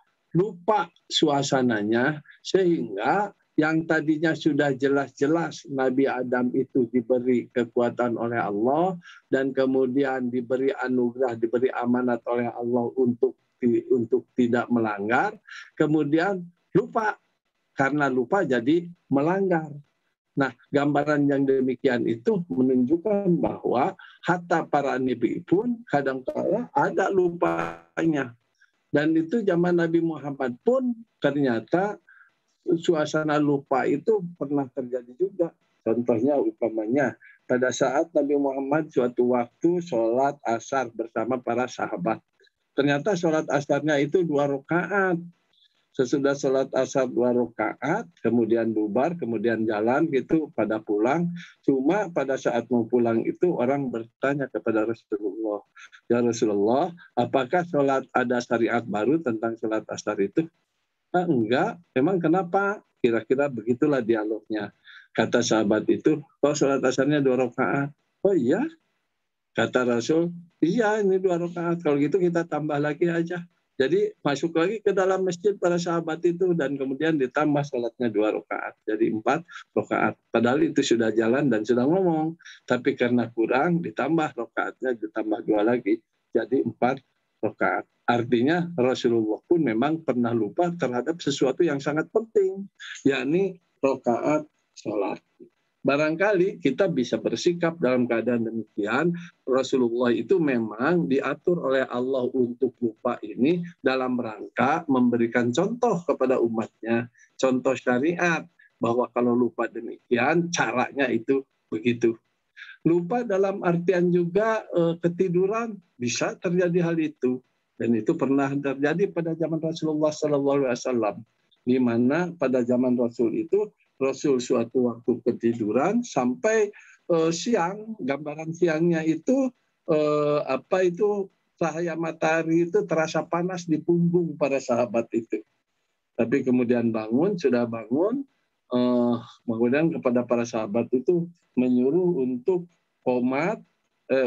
suasananya, sehingga yang tadinya sudah jelas-jelas Nabi Adam itu diberi kekuatan oleh Allah dan kemudian diberi anugerah, diberi amanat oleh Allah untuk tidak melanggar, kemudian lupa. Karena lupa jadi melanggar. Nah, gambaran yang demikian itu menunjukkan bahwa hatta para nabi pun kadang-kala ada lupanya. Dan itu zaman Nabi Muhammad pun ternyata suasana lupa itu pernah terjadi juga. Contohnya umpamanya pada saat Nabi Muhammad suatu waktu sholat asar bersama para sahabat. Ternyata sholat asarnya itu 2 rakaat. Sesudah sholat asar 2 rakaat, kemudian bubar, kemudian jalan gitu pada pulang. Cuma pada saat mau pulang itu orang bertanya kepada Rasulullah, ya Rasulullah, apakah sholat ada syariat baru tentang sholat asar itu? Enggak, memang kenapa? Kira-kira begitulah dialognya. Kata sahabat itu, sholat asarnya 2 rakaat. Oh iya? Kata Rasul, iya ini 2 rakaat. Kalau gitu kita tambah lagi aja. Jadi masuk lagi ke dalam masjid para sahabat itu dan kemudian ditambah sholatnya 2 rakaat. Jadi 4 rakaat. Padahal itu sudah jalan dan sudah ngomong. Tapi karena kurang ditambah rakaatnya, ditambah 2 lagi. Jadi 4 rakaat. Artinya Rasulullah pun memang pernah lupa terhadap sesuatu yang sangat penting. Yakni rakaat sholat. Barangkali kita bisa bersikap dalam keadaan demikian. Rasulullah itu memang diatur oleh Allah untuk lupa ini dalam rangka memberikan contoh kepada umatnya. Contoh syariat bahwa kalau lupa demikian caranya itu begitu. Lupa dalam artian juga ketiduran, bisa terjadi hal itu. Dan itu pernah terjadi pada zaman Rasulullah SAW. Di mana pada zaman Rasul itu Rasul suatu waktu ketiduran sampai siang, gambaran siangnya itu cahaya matahari itu terasa panas di punggung para sahabat itu. Tapi kemudian sudah bangun, kemudian kepada para sahabat itu menyuruh untuk qomat,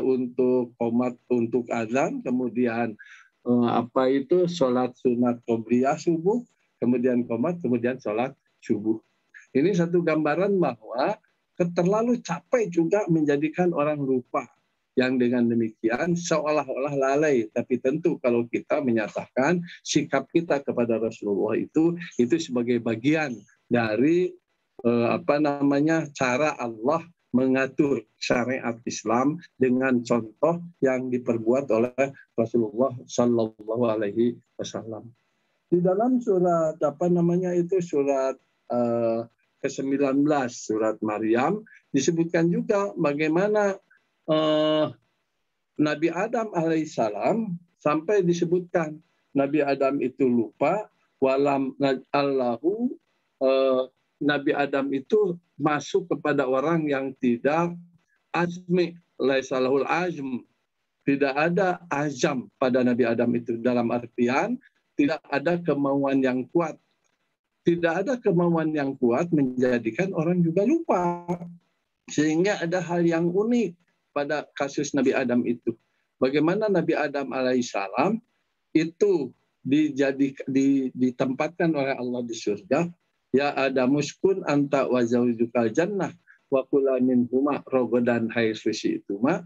untuk azan, kemudian sholat sunat qobliyah subuh, kemudian qomat, kemudian sholat subuh. Ini satu gambaran bahwa terlalu capek juga menjadikan orang lupa. Yang dengan demikian seolah-olah lalai. Tapi tentu kalau kita menyatakan sikap kita kepada Rasulullah itu sebagai bagian dari cara Allah mengatur syariat Islam dengan contoh yang diperbuat oleh Rasulullah Sallallahu Alaihi Wasallam. Di dalam surat surat ke-19 surat Maryam disebutkan juga bagaimana Nabi Adam alaihissalam sampai disebutkan Nabi Adam itu lupa Nabi Adam itu masuk kepada orang yang tidak azmi laisalahul azm, tidak ada azam pada Nabi Adam itu, dalam artian tidak ada kemauan yang kuat. Tidak ada kemauan yang kuat menjadikan orang juga lupa. Sehingga ada hal yang unik pada kasus Nabi Adam itu. Bagaimana Nabi Adam alaihissalam itu ditempatkan oleh Allah di surga. Ya Adam uskun anta wa zaujukal jannah wa kula minhuma rogodan haitsu syi'tuma.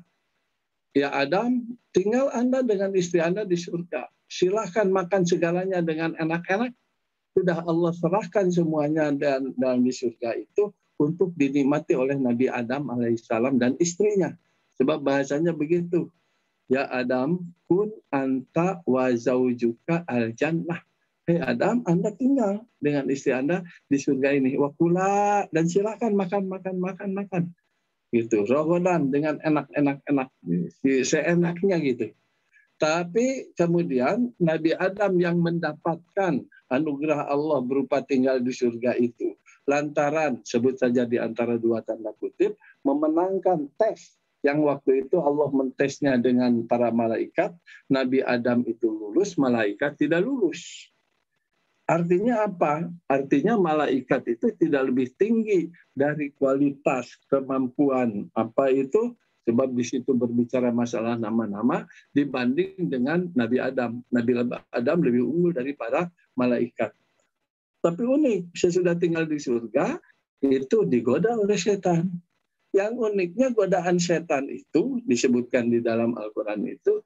Ya Adam, tinggal Anda dengan istri Anda di surga. Silahkan makan segalanya dengan enak-enak. Sudah Allah serahkan semuanya dan di surga itu untuk dinikmati oleh Nabi Adam alaihissalam dan istrinya. Sebab bahasanya begitu. Ya Adam, kun anta wa zaujuka al jannah. Hei Adam, Anda tinggal dengan istri Anda di surga ini. Wakula, dan silakan makan. Gitu. Rogodan dengan enak, seenaknya gitu. Tapi kemudian Nabi Adam yang mendapatkan anugerah Allah berupa tinggal di surga itu lantaran, sebut saja di antara dua tanda kutip, memenangkan tes yang waktu itu Allah mentesnya dengan para malaikat. Nabi Adam itu lulus, malaikat tidak lulus. Artinya apa? Artinya malaikat itu tidak lebih tinggi dari kualitas kemampuan sebab di situ berbicara masalah nama-nama dibanding dengan Nabi Adam. Nabi Adam lebih unggul dari para malaikat. Tapi unik, sesudah tinggal di surga itu digoda oleh setan. Yang uniknya godaan setan itu disebutkan di dalam Al-Quran itu,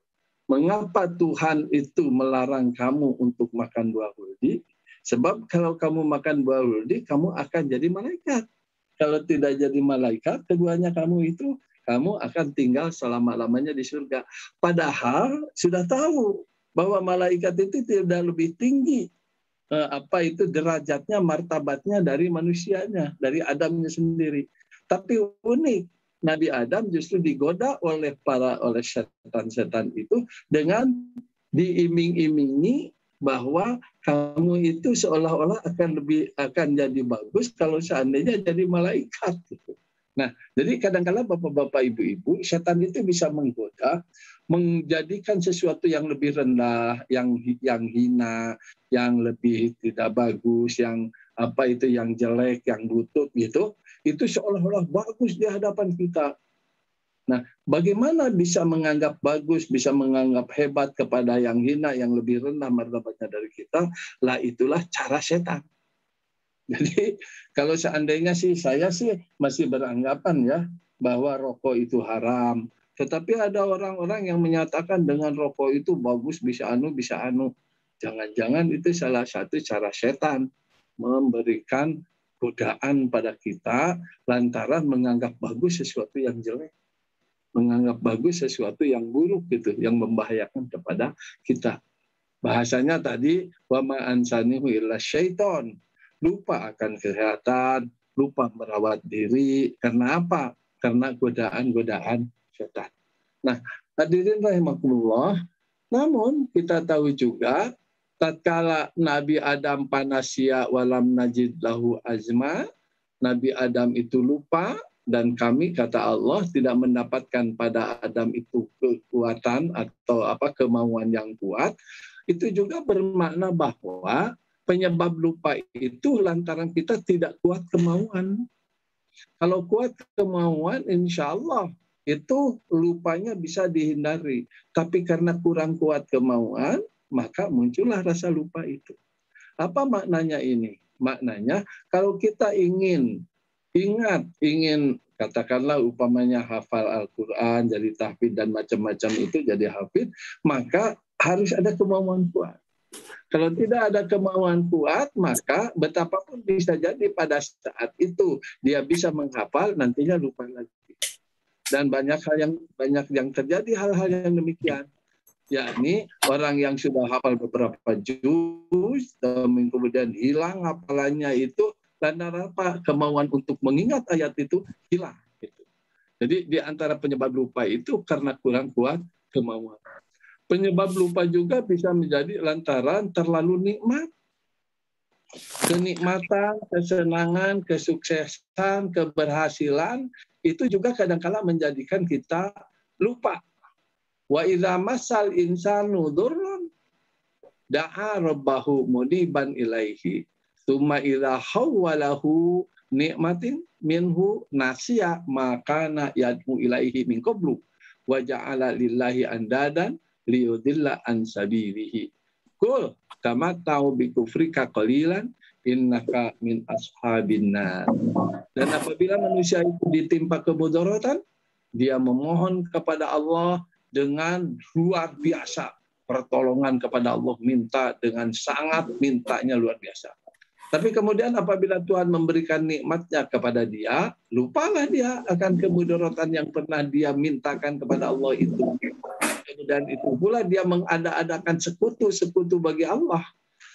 mengapa Tuhan itu melarang kamu untuk makan buah huldi? Sebab kalau kamu makan buah huldi, kamu akan jadi malaikat. Kalau tidak jadi malaikat, keduanya kamu akan tinggal selama-lamanya di surga. Padahal sudah tahu bahwa malaikat itu tidak lebih tinggi derajatnya, martabatnya dari manusianya, dari Adamnya sendiri. Tapi unik, Nabi Adam justru digoda oleh setan-setan itu dengan diiming-imingi bahwa kamu itu seolah-olah akan jadi bagus kalau seandainya jadi malaikat. Nah, jadi kadang-kadang bapak-bapak, ibu-ibu, setan itu bisa menggoda, menjadikan sesuatu yang lebih rendah, yang hina, yang lebih tidak bagus, yang jelek, yang butut gitu, itu seolah-olah bagus di hadapan kita. Nah, bagaimana bisa menganggap bagus, bisa menganggap hebat kepada yang hina, yang lebih rendah martabatnya dari kita? Lah itulah cara setan. Jadi kalau seandainya saya masih beranggapan ya bahwa rokok itu haram. Tetapi ada orang-orang yang menyatakan dengan rokok itu bagus, bisa anu. Jangan-jangan itu salah satu cara setan memberikan godaan pada kita lantaran menganggap bagus sesuatu yang jelek, menganggap bagus sesuatu yang buruk gitu, yang membahayakan kepada kita. Bahasanya tadi wa ma ansanihu illa syaiton. Lupa akan kesehatan, lupa merawat diri. Karena apa? Karena godaan-godaan setan. Nah, hadirin rahimakumullah, namun kita tahu juga tatkala Nabi Adam panasya walam najid lahu azma, Nabi Adam itu lupa dan kami, kata Allah, tidak mendapatkan pada Adam itu kekuatan atau kemauan yang kuat. Itu juga bermakna bahwa penyebab lupa itu lantaran kita tidak kuat kemauan. Kalau kuat kemauan, insya Allah itu lupanya bisa dihindari. Tapi karena kurang kuat kemauan, maka muncullah rasa lupa itu. Apa maknanya ini? Maknanya kalau kita ingin katakanlah umpamanya hafal Al-Quran, jadi tahfidz dan macam-macam itu jadi hafidz, maka harus ada kemauan kuat. Kalau tidak ada kemauan kuat, maka betapapun bisa jadi pada saat itu dia bisa menghafal, nantinya lupa lagi. Dan banyak yang terjadi hal-hal yang demikian. Yakni orang yang sudah hafal beberapa juz, kemudian hilang hafalannya itu, lantaran apa? Kemauan untuk mengingat ayat itu hilang. Gitu. Jadi di antara penyebab lupa itu karena kurang kuat kemauan. Penyebab lupa juga bisa menjadi lantaran terlalu nikmat. Kenikmatan, kesenangan, kesuksesan, keberhasilan, itu juga kadang-kala menjadikan kita lupa. Wa idza masal insanu dzurrun da'a rabbahu muniban ilaihi tsumma idza hawwalahu nikmatin minhu nasiya makana yad'u ilaihi min qablu wa ja'ala lillahi andadan liyudilla an sabilihi. Qul tamattau bi kufrika qalilan innaka min ashabin nar. Dan apabila manusia itu ditimpa kemudaratan, dia memohon kepada Allah dengan luar biasa, pertolongan kepada Allah, minta dengan sangat mintanya luar biasa. Tapi kemudian apabila Tuhan memberikan nikmatnya kepada dia, lupalah dia akan kemudaratan yang pernah dia mintakan kepada Allah itu. Dan itu pula dia mengada-adakan sekutu-sekutu bagi Allah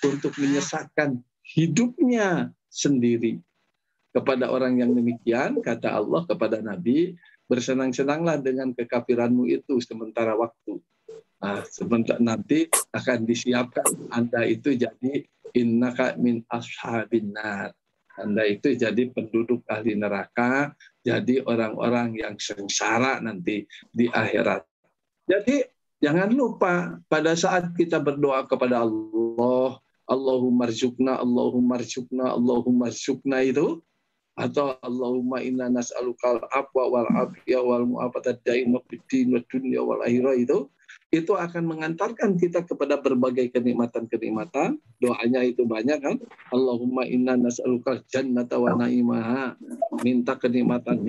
untuk menyesatkan hidupnya sendiri. Kepada orang yang demikian, kata Allah kepada Nabi, bersenang-senanglah dengan kekafiranmu itu sementara waktu. Nah, sebentar nanti akan disiapkan Anda itu jadi innaka min ashabin nar. Anda itu jadi penduduk ahli neraka, jadi orang-orang yang sengsara nanti di akhirat. Jadi jangan lupa pada saat kita berdoa kepada Allah, Allahumma rzuqna, Allahumma rzuqna, Allahumma rzuqna itu, atau Allahumma inna nas'alukal afwa wal afiyah wal mu'afatad daim fid din wad dunya wal akhirah, itu akan mengantarkan kita kepada berbagai kenikmatan-kenikmatan. Doanya itu banyak kan? Allahumma inna nas'alukal jannata wa na'imaha. Minta kenikmatan.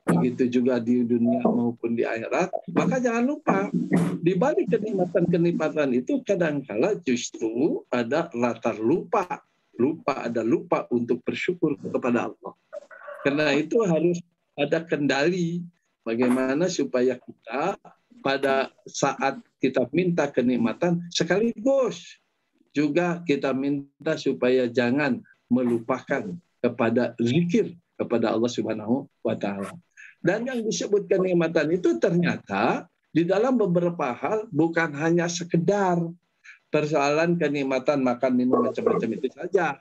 Begitu juga di dunia maupun di akhirat. Maka jangan lupa, di balik kenikmatan-kenikmatan itu kadang-kala justru ada latar lupa. Ada lupa untuk bersyukur kepada Allah. Karena itu harus ada kendali bagaimana supaya kita pada saat kita minta kenikmatan sekaligus juga kita minta supaya jangan melupakan kepada zikir kepada Allah Subhanahu wa taala. Dan yang disebut kenikmatan itu ternyata di dalam beberapa hal bukan hanya sekedar persoalan kenikmatan makan minum macam-macam itu saja.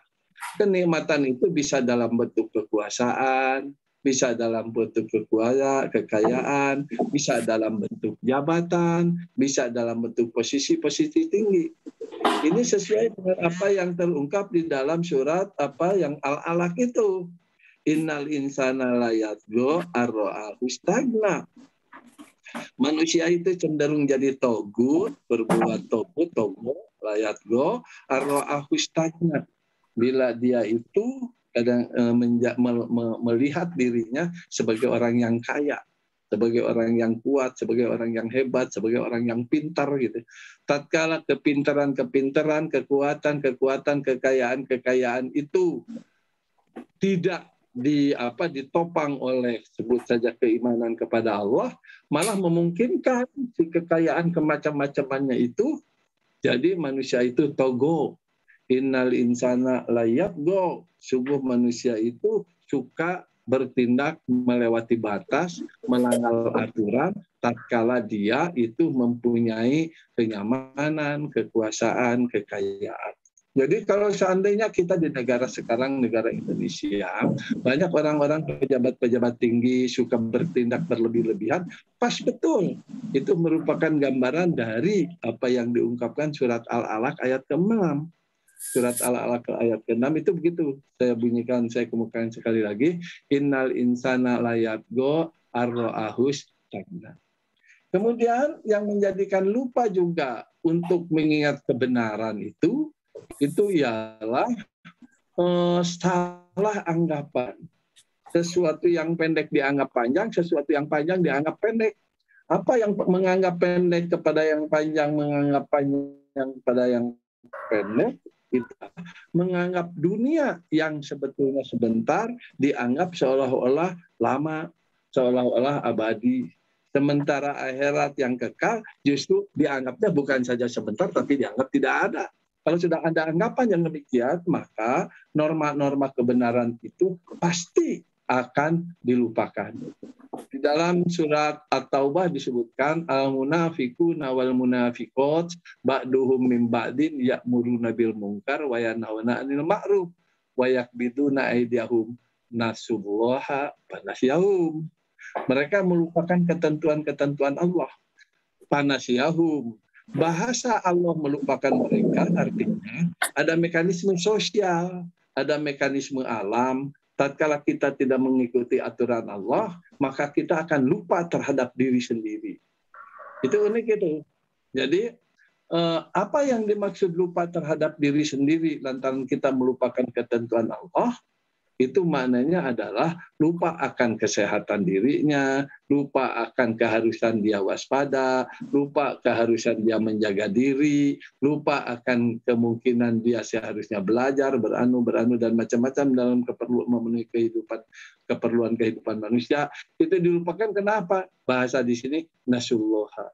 Kenikmatan itu bisa dalam bentuk kekuasaan, bisa dalam bentuk kekayaan, bisa dalam bentuk jabatan, bisa dalam bentuk posisi-posisi tinggi. Ini sesuai dengan apa yang terungkap di dalam surat yang Al-Alaq itu. Innal insana la yatgha ar-ra'ahu istagna. Manusia itu cenderung jadi togut, berbuat togut, la yatgha ar-ra'ahu istagna. Bila dia itu kadang melihat dirinya sebagai orang yang kaya, sebagai orang yang kuat, sebagai orang yang hebat, sebagai orang yang pintar gitu. Tatkala kepintaran, kekuatan, kekayaan itu tidak ditopang oleh sebut saja keimanan kepada Allah, malah memungkinkan si kekayaan kemacam-macamannya itu jadi manusia itu togo. Innal insana layabgo. Sungguh manusia itu suka bertindak melewati batas, melanggar aturan tatkala dia itu mempunyai kenyamanan, kekuasaan, kekayaan. Jadi kalau seandainya kita di negara sekarang, negara Indonesia, banyak orang-orang pejabat-pejabat tinggi suka bertindak berlebih-lebihan, pas betul. Itu merupakan gambaran dari apa yang diungkapkan surat Al-Alaq ayat ke-6. Surat Al-Alaq ayat ke-6 itu begitu. Saya bunyikan, saya kemukakan sekali lagi. Innal insana layabgo ar-ra'ahus tagna. Kemudian yang menjadikan lupa juga untuk mengingat kebenaran itu ialah salah anggapan. Sesuatu yang pendek dianggap panjang, sesuatu yang panjang dianggap pendek. Apa yang menganggap pendek kepada yang panjang, menganggap panjang kepada yang pendek, kita menganggap dunia yang sebetulnya sebentar dianggap seolah-olah lama, seolah-olah abadi. Sementara akhirat yang kekal justru dianggapnya bukan saja sebentar, tapi dianggap tidak ada. Kalau sudah ada anggapan yang demikian, maka norma-norma kebenaran itu pasti akan dilupakan. Di dalam surat At-Taubah disebutkan al-munafiquna wal munafiqat ba'duhum min ba'din ya'muruna bil munkar wa yanhauna 'anil ma'ruf wa yakbiduna aydiyahum nasullaha panasyahum. Mereka melupakan ketentuan-ketentuan Allah. Panasyahum. Bahasa Allah melupakan mereka artinya ada mekanisme sosial, ada mekanisme alam. Tatkala kita tidak mengikuti aturan Allah, maka kita akan lupa terhadap diri sendiri. Itu unik itu. Jadi apa yang dimaksud lupa terhadap diri sendiri lantaran kita melupakan ketentuan Allah? Itu maknanya adalah lupa akan kesehatan dirinya, lupa akan keharusan dia waspada, lupa keharusan dia menjaga diri, lupa akan kemungkinan dia seharusnya belajar, beranu dan macam-macam dalam memenuhi keperluan kehidupan manusia. Itu dilupakan kenapa? Bahasa di sini nasulloha.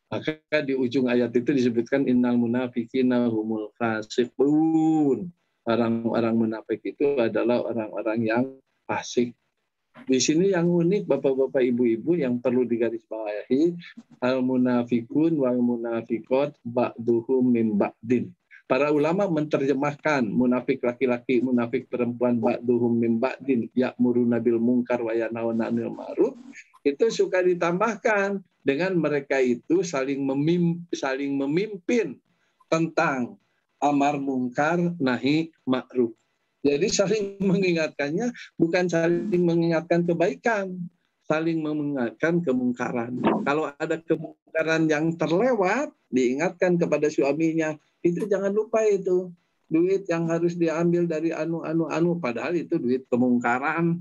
Maka di ujung ayat itu disebutkan innal munafiqina humul fasiqun. Orang-orang munafik itu adalah orang-orang yang fasik. Di sini yang unik Bapak-bapak Ibu-ibu yang perlu digarisbawahi, al-munafiqun wal munafiqat ba'duhum min ba'din. Para ulama menerjemahkan munafik laki-laki, munafik perempuan ba'duhum min ba'din ya'muruna bil munkar wa yanhauna 'anil ma'ruf. Itu suka ditambahkan dengan mereka itu saling memimpin tentang amar mungkar nahi ma'ruf. Jadi saling mengingatkannya bukan saling mengingatkan kebaikan, saling mengingatkan kemungkaran. Kalau ada kemungkaran yang terlewat, diingatkan kepada suaminya, itu jangan lupa itu. Duit yang harus diambil dari anu, padahal itu duit kemungkaran.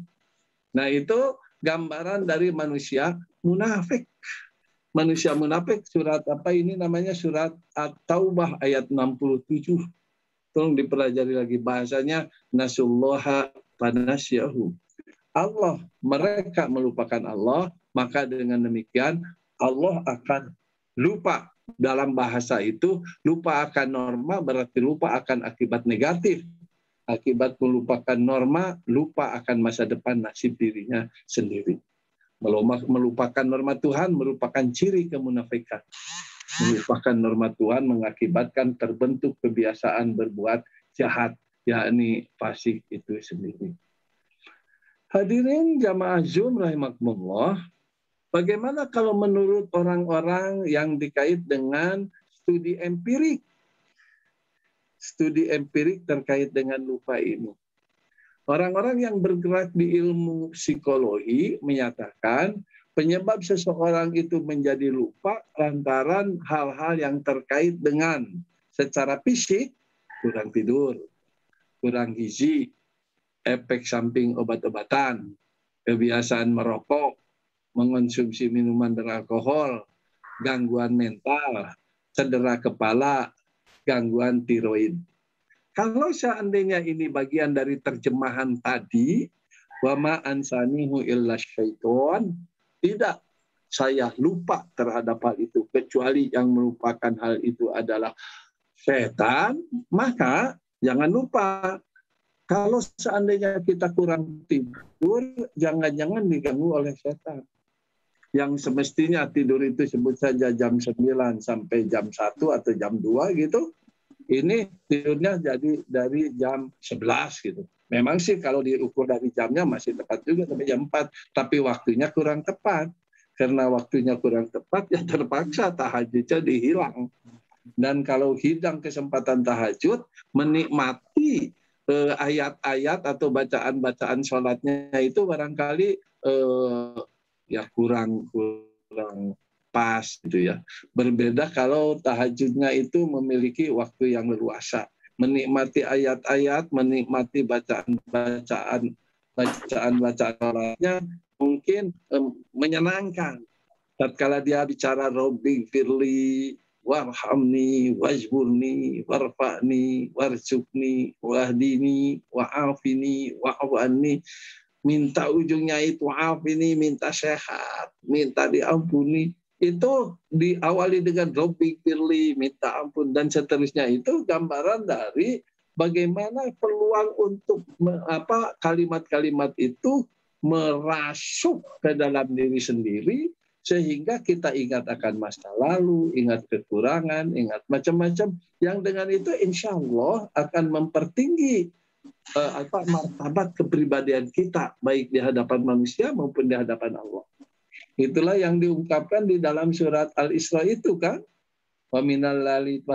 Nah itu gambaran dari manusia munafik. Manusia munafik, surat apa ini namanya, surat At-Taubah ayat 67. Tolong dipelajari lagi bahasanya, nasullaha panasyahum. Allah, mereka melupakan Allah, maka dengan demikian Allah akan lupa. Dalam bahasa itu, lupa akan norma berarti lupa akan akibat negatif. Akibat melupakan norma, lupa akan masa depan nasib dirinya sendiri. Melupakan norma Tuhan merupakan ciri kemunafikan. Melupakan norma Tuhan mengakibatkan terbentuk kebiasaan berbuat jahat, yakni fasik itu sendiri. Hadirin jamaah Zoom rahimakumullah, bagaimana kalau menurut orang-orang yang dikait dengan studi empirik? Studi empirik terkait dengan lupa ini. Orang-orang yang bergerak di ilmu psikologi menyatakan penyebab seseorang itu menjadi lupa lantaran hal-hal yang terkait dengan secara fisik, kurang tidur, kurang gizi, efek samping obat-obatan, kebiasaan merokok, mengonsumsi minuman beralkohol, gangguan mental, cedera kepala, gangguan tiroid. Kalau seandainya ini bagian dari terjemahan tadi, wa ma ansanihu illa syaiton, tidak, saya lupa terhadap hal itu kecuali yang melupakan hal itu adalah setan, maka jangan lupa kalau seandainya kita kurang tidur, jangan-jangan diganggu oleh setan. Yang semestinya tidur itu sebut saja jam 9 sampai jam 1 atau jam 2 gitu. Ini tidurnya jadi dari jam 11 gitu. Memang sih kalau diukur dari jamnya masih tepat juga sampai jam 4. Tapi waktunya kurang tepat. Karena waktunya kurang tepat ya terpaksa tahajudnya dihilang. Dan kalau hilang kesempatan tahajud, menikmati ayat-ayat atau bacaan-bacaan sholatnya itu barangkali ya kurang pas gitu ya. Berbeda kalau tahajudnya itu memiliki waktu yang leluasa. Menikmati ayat-ayat, menikmati bacaan-bacaan sholatnya mungkin menyenangkan. Tatkala dia bicara Robbi firli warhamni wajburni warfa'ni warzuqni wahdini wa'afini wa'awanni, minta ujungnya itu afini, minta sehat, minta diampuni, itu diawali dengan Robbi firli, minta ampun dan seterusnya. Itu gambaran dari bagaimana peluang untuk kalimat-kalimat itu merasuk ke dalam diri sendiri sehingga kita ingat akan masa lalu, ingat kekurangan, ingat macam-macam yang dengan itu insya Allah akan mempertinggi martabat kepribadian kita baik di hadapan manusia maupun di hadapan Allah. Itulah yang diungkapkan di dalam surat Al-Isra itu kan. Wa minal laili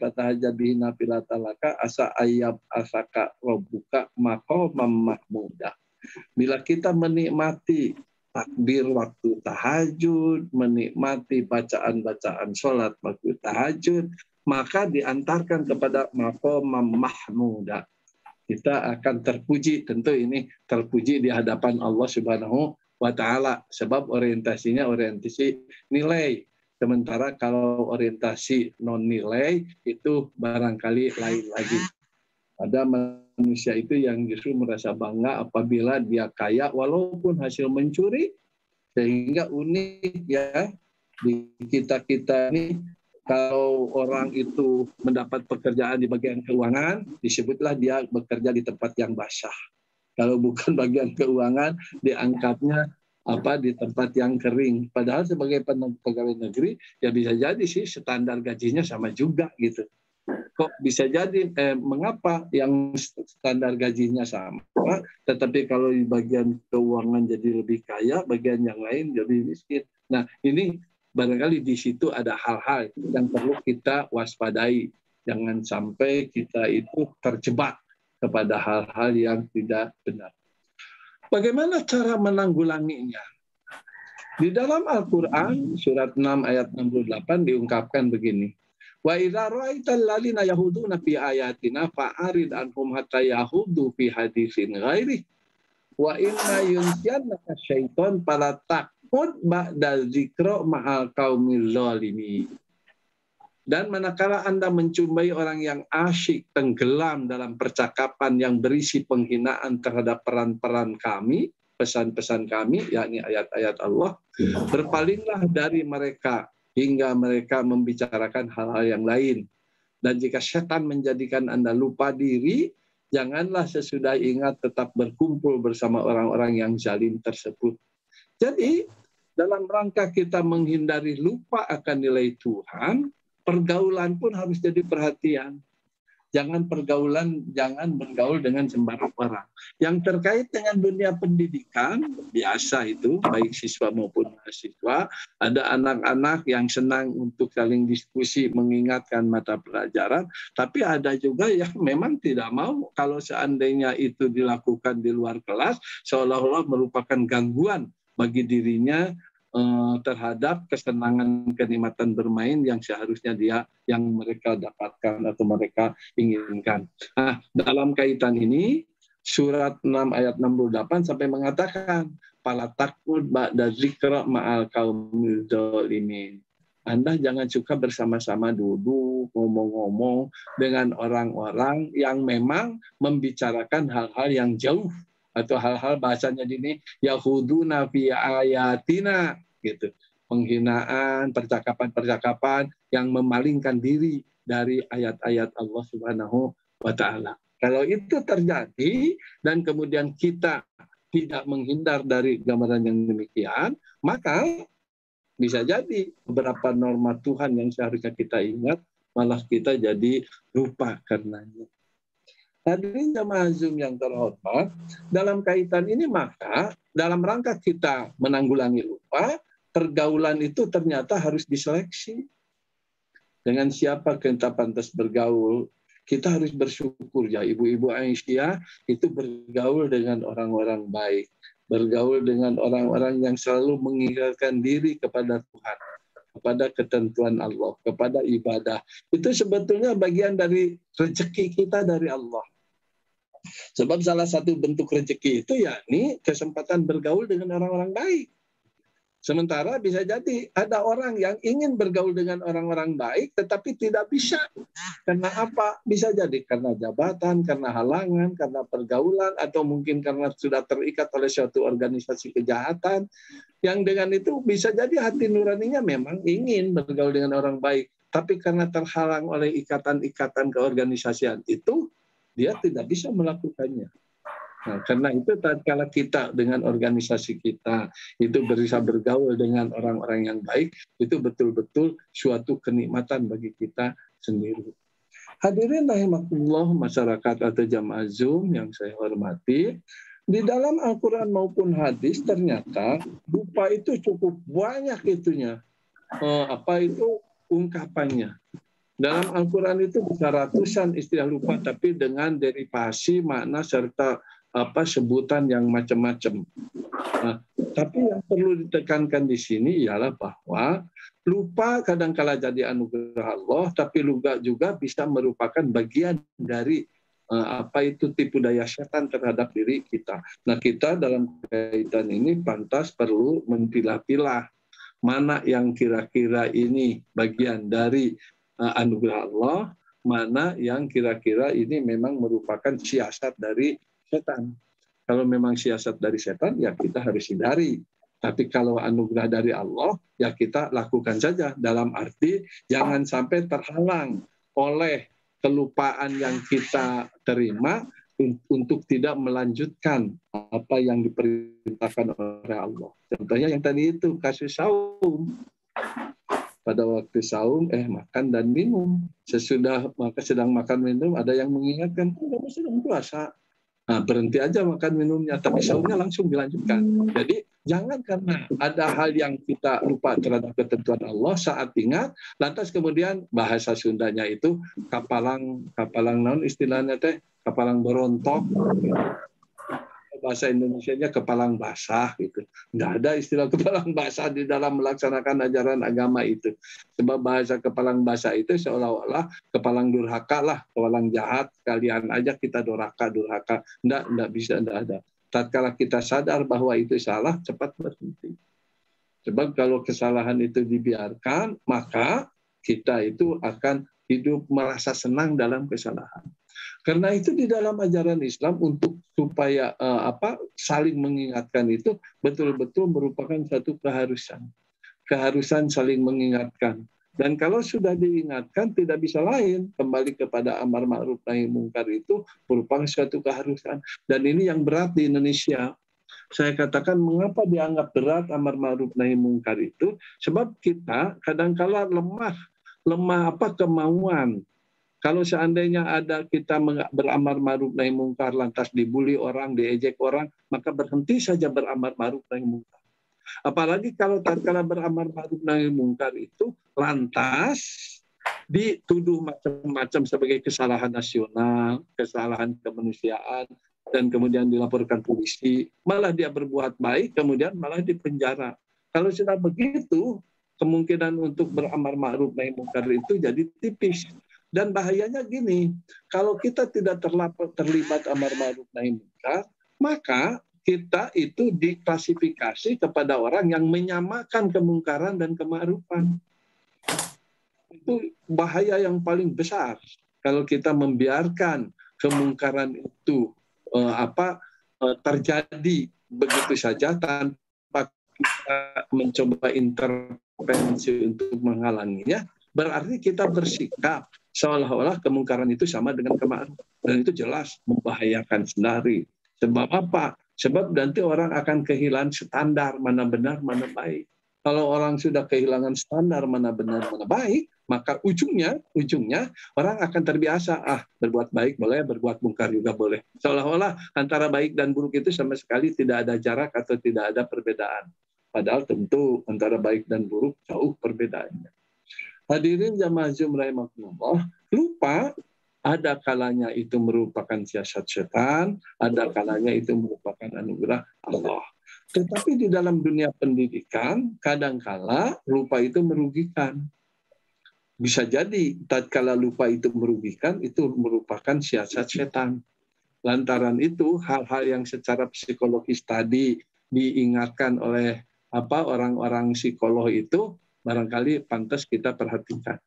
fatahajjad bihi nafilatan laka asa ayyab asaka rabbuka maqamam mahmuda. Bila kita menikmati takbir waktu tahajud, menikmati bacaan-bacaan sholat waktu tahajud, maka diantarkan kepada maqamam mahmuda. Kita akan terpuji, tentu ini terpuji di hadapan Allah Subhanahu wa Ta'ala, sebab orientasinya orientasi nilai. Sementara kalau orientasi non nilai itu barangkali lain lagi. Ada manusia itu yang justru merasa bangga apabila dia kaya walaupun hasil mencuri, sehingga unik ya di kita ini. Kalau orang itu mendapat pekerjaan di bagian keuangan, disebutlah dia bekerja di tempat yang basah. Kalau bukan bagian keuangan, diangkatnya di tempat yang kering. Padahal sebagai pegawai negeri, ya bisa jadi sih standar gajinya sama juga gitu. Kok bisa jadi, mengapa yang standar gajinya sama, tetapi kalau di bagian keuangan jadi lebih kaya, bagian yang lain jadi miskin. Nah ini barangkali di situ ada hal-hal yang perlu kita waspadai. Jangan sampai kita itu terjebak kepada hal-hal yang tidak benar. Bagaimana cara menanggulanginya? Di dalam Al-Quran, surat 6 ayat 68 diungkapkan begini. Wa idza ra'aital ladzina yahuduna fi ayatina fa'arid anhum hatta yahudu fi haditsin ghairi wa inna yunsiyannaka syaiton fala taqud ba'da dzikra ma'al qaumil zalimin. Dan manakala Anda mencumbai orang yang asyik tenggelam dalam percakapan yang berisi penghinaan terhadap peran-peran kami, pesan-pesan kami, yakni ayat-ayat Allah, berpalinglah dari mereka hingga mereka membicarakan hal-hal yang lain. Dan jika setan menjadikan Anda lupa diri, janganlah sesudah ingat tetap berkumpul bersama orang-orang yang zalim tersebut. Jadi, dalam rangka kita menghindari lupa akan nilai Tuhan, pergaulan pun harus jadi perhatian. Jangan bergaul dengan sembarang orang. Yang terkait dengan dunia pendidikan, biasa itu, baik siswa maupun mahasiswa, ada anak-anak yang senang untuk saling diskusi, mengingatkan mata pelajaran, tapi ada juga yang memang tidak mau kalau seandainya itu dilakukan di luar kelas, seolah-olah merupakan gangguan bagi dirinya terhadap kesenangan kenikmatan bermain yang seharusnya yang mereka dapatkan atau mereka inginkan. Nah, dalam kaitan ini surat 6 ayat 68 sampai mengatakan pala takut ba'da zikra ma'al qaumil zalimin. Anda jangan suka bersama-sama duduk, ngomong-ngomong dengan orang-orang yang memang membicarakan hal-hal yang jauh atau hal-hal bahasanya ini yahuduna fi ayatina gitu. Penghinaan, percakapan-percakapan yang memalingkan diri dari ayat-ayat Allah Subhanahu wa taala. Kalau itu terjadi dan kemudian kita tidak menghindar dari gambaran yang demikian, maka bisa jadi beberapa norma Tuhan yang seharusnya kita ingat, malah kita jadi lupa karenanya. Hadirin jamaah Zoom yang terhormat, dalam kaitan ini maka dalam rangka kita menanggulangi lupa, pergaulan itu ternyata harus diseleksi. Dengan siapa kita pantas bergaul, kita harus bersyukur ya ibu-ibu Aisyah itu bergaul dengan orang-orang baik. Bergaul dengan orang-orang yang selalu mengingatkan diri kepada Tuhan, kepada ketentuan Allah, kepada ibadah. Itu sebetulnya bagian dari rezeki kita dari Allah. Sebab salah satu bentuk rezeki itu yakni kesempatan bergaul dengan orang-orang baik. Sementara bisa jadi ada orang yang ingin bergaul dengan orang-orang baik tetapi tidak bisa. Karena apa? Bisa jadi karena jabatan, karena halangan, karena pergaulan, atau mungkin karena sudah terikat oleh suatu organisasi kejahatan. Yang dengan itu bisa jadi hati nuraninya memang ingin bergaul dengan orang baik. Tapi karena terhalang oleh ikatan-ikatan keorganisasian itu, dia tidak bisa melakukannya. Nah, karena itu tatkala kita dengan organisasi kita itu bisa bergaul dengan orang-orang yang baik, itu betul-betul suatu kenikmatan bagi kita sendiri. Hadirin rahimakumullah masyarakat atau jamaah Zoom yang saya hormati, di dalam Al-Quran maupun hadis ternyata lupa itu cukup banyak itunya. Ungkapannya. Dalam Al-Quran itu bisa ratusan istilah lupa, tapi dengan derivasi makna serta sebutan yang macam-macam. Nah, tapi yang perlu ditekankan di sini ialah bahwa lupa kadang-kala jadi anugerah Allah, tapi lupa juga bisa merupakan bagian dari tipu daya setan terhadap diri kita. Nah, kita dalam kaitan ini pantas perlu memilah-pilah mana yang kira-kira ini bagian dari anugerah Allah, mana yang kira-kira ini memang merupakan siasat dari setan. Kalau memang siasat dari setan, ya kita harus hindari. Tapi kalau anugerah dari Allah, ya kita lakukan saja. Dalam arti jangan sampai terhalang oleh kelupaan yang kita terima untuk tidak melanjutkan apa yang diperintahkan oleh Allah. Contohnya yang tadi itu, kasus saum. Pada waktu saum, makan dan minum. Sesudah sedang makan minum, ada yang mengingatkan, kamu sedang puasa. Nah, berhenti aja makan minumnya, tapi saumnya langsung dilanjutkan. Jadi jangan karena ada hal yang kita lupa terhadap ketentuan Allah saat ingat, lantas kemudian bahasa Sundanya itu kapalang naon istilahnya teh, kapalang berontok. Bahasa Indonesianya kepalang basah gitu. Nggak ada istilah kepalang basah di dalam melaksanakan ajaran agama itu. Sebab bahasa kepalang basah itu seolah-olah kepalang durhaka lah, kepalang jahat, kalian aja kita durhaka. Nggak bisa, nggak ada. Tatkala kita sadar bahwa itu salah, cepat berhenti. Sebab kalau kesalahan itu dibiarkan, maka kita itu akan hidup merasa senang dalam kesalahan. Karena itu di dalam ajaran Islam untuk supaya saling mengingatkan itu betul-betul merupakan satu keharusan saling mengingatkan. Dan kalau sudah diingatkan tidak bisa lain kembali kepada amar ma'ruf nahi mungkar itu merupakan suatu keharusan. Dan ini yang berat di Indonesia. Saya katakan mengapa dianggap berat amar ma'ruf nahi mungkar itu? Sebab kita kadang-kala lemah kemauan. Kalau seandainya ada kita beramar ma'ruf nahi mungkar lantas dibully orang, diejek orang, maka berhenti saja beramar ma'ruf nahi mungkar. Apalagi kalau tatkala beramar ma'ruf nahi mungkar itu lantas dituduh macam-macam sebagai kesalahan nasional, kesalahan kemanusiaan, dan kemudian dilaporkan polisi, malah dia berbuat baik, kemudian malah dipenjara. Kalau sudah begitu, kemungkinan untuk beramar ma'ruf nahi mungkar itu jadi tipis. Dan bahayanya gini, kalau kita tidak terlibat amar ma'ruf nahi mungkar, maka kita itu diklasifikasi kepada orang yang menyamakan kemungkaran dan kema'rufan. Itu bahaya yang paling besar kalau kita membiarkan kemungkaran itu terjadi begitu saja tanpa kita mencoba intervensi untuk menghalanginya. Berarti kita bersikap seolah-olah kemungkaran itu sama dengan kema'rufan, dan itu jelas membahayakan sendiri. Sebab apa? Sebab nanti orang akan kehilangan standar mana benar mana baik. Kalau orang sudah kehilangan standar mana benar mana baik, maka ujungnya orang akan terbiasa, berbuat baik boleh, berbuat mungkar juga boleh. Seolah-olah antara baik dan buruk itu sama sekali tidak ada jarak atau tidak ada perbedaan. Padahal tentu antara baik dan buruk jauh perbedaannya. Hadirin jamaah Zoom rahimakumullah, lupa ada kalanya itu merupakan siasat setan, ada kalanya itu merupakan anugerah Allah. Tetapi di dalam dunia pendidikan, kadangkala lupa itu merugikan. Bisa jadi tatkala lupa itu merugikan, itu merupakan siasat setan. Lantaran itu, hal-hal yang secara psikologis tadi diingatkan oleh orang-orang psikolog itu, barangkali pantas kita perhatikan.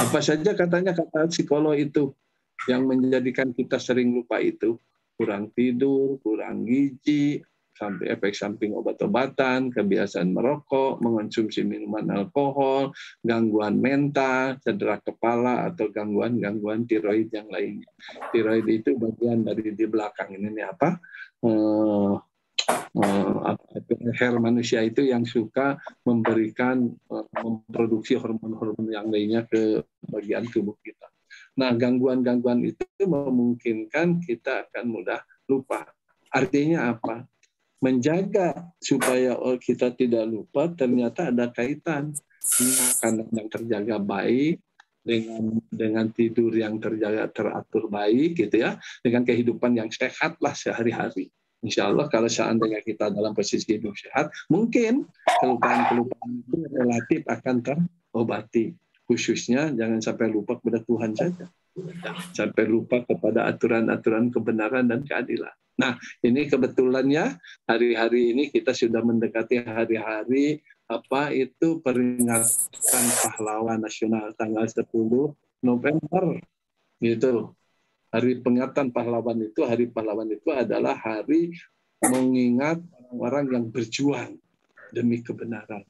Apa saja katanya kata psikolog itu yang menjadikan kita sering lupa itu? Kurang tidur, kurang gizi, sampai efek samping obat-obatan, kebiasaan merokok, mengonsumsi minuman alkohol, gangguan mental, cedera kepala, atau gangguan tiroid yang lainnya. Tiroid itu bagian dari di belakang ini hair manusia itu yang suka memproduksi hormon-hormon yang lainnya ke bagian tubuh kita. Nah, gangguan-gangguan itu memungkinkan kita akan mudah lupa. Artinya apa? Menjaga supaya kita tidak lupa ternyata ada kaitan makanan yang terjaga baik dengan tidur yang terjaga teratur baik gitu ya, dengan kehidupan yang sehat lah sehari-hari. Insya Allah kalau seandainya kita dalam posisi hidup sehat, mungkin kelupaan-kelupaan itu relatif akan terobati. Khususnya jangan sampai lupa kepada Tuhan saja, sampai lupa kepada aturan-aturan kebenaran dan keadilan. Nah, ini kebetulannya hari-hari ini kita sudah mendekati hari-hari peringatan pahlawan nasional tanggal 10 November. Gitu. Hari peringatan pahlawan itu, hari pahlawan itu adalah hari mengingat orang-orang yang berjuang demi kebenaran.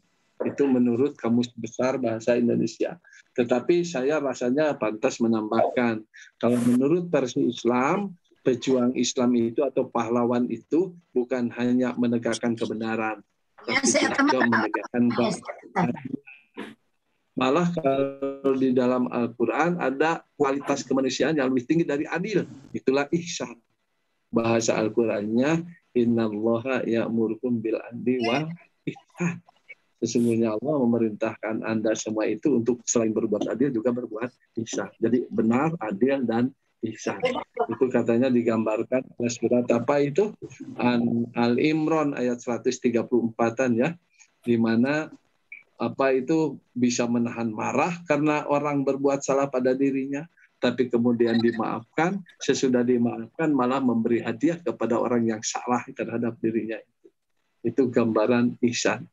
Itu menurut Kamus Besar Bahasa Indonesia. Tetapi saya rasanya pantas menambahkan, kalau menurut versi Islam, pejuang Islam itu atau pahlawan itu bukan hanya menegakkan kebenaran, tapi juga menegakkan keadilan. Malah kalau di dalam Al-Quran ada kualitas kemanusiaan yang lebih tinggi dari adil. Itulah ihsan. Bahasa Al-Qurannya, innallaha ya'murukum bil adli wa ihsan. Sesungguhnya Allah memerintahkan Anda semua itu untuk selain berbuat adil juga berbuat ihsan. Jadi benar, adil, dan ihsan. Itu katanya digambarkan oleh surat apa itu? Al-Imran ayat 134-an ya, di mana itu bisa menahan marah karena orang berbuat salah pada dirinya, tapi kemudian dimaafkan, sesudah dimaafkan malah memberi hadiah kepada orang yang salah terhadap dirinya. Itu gambaran ihsan.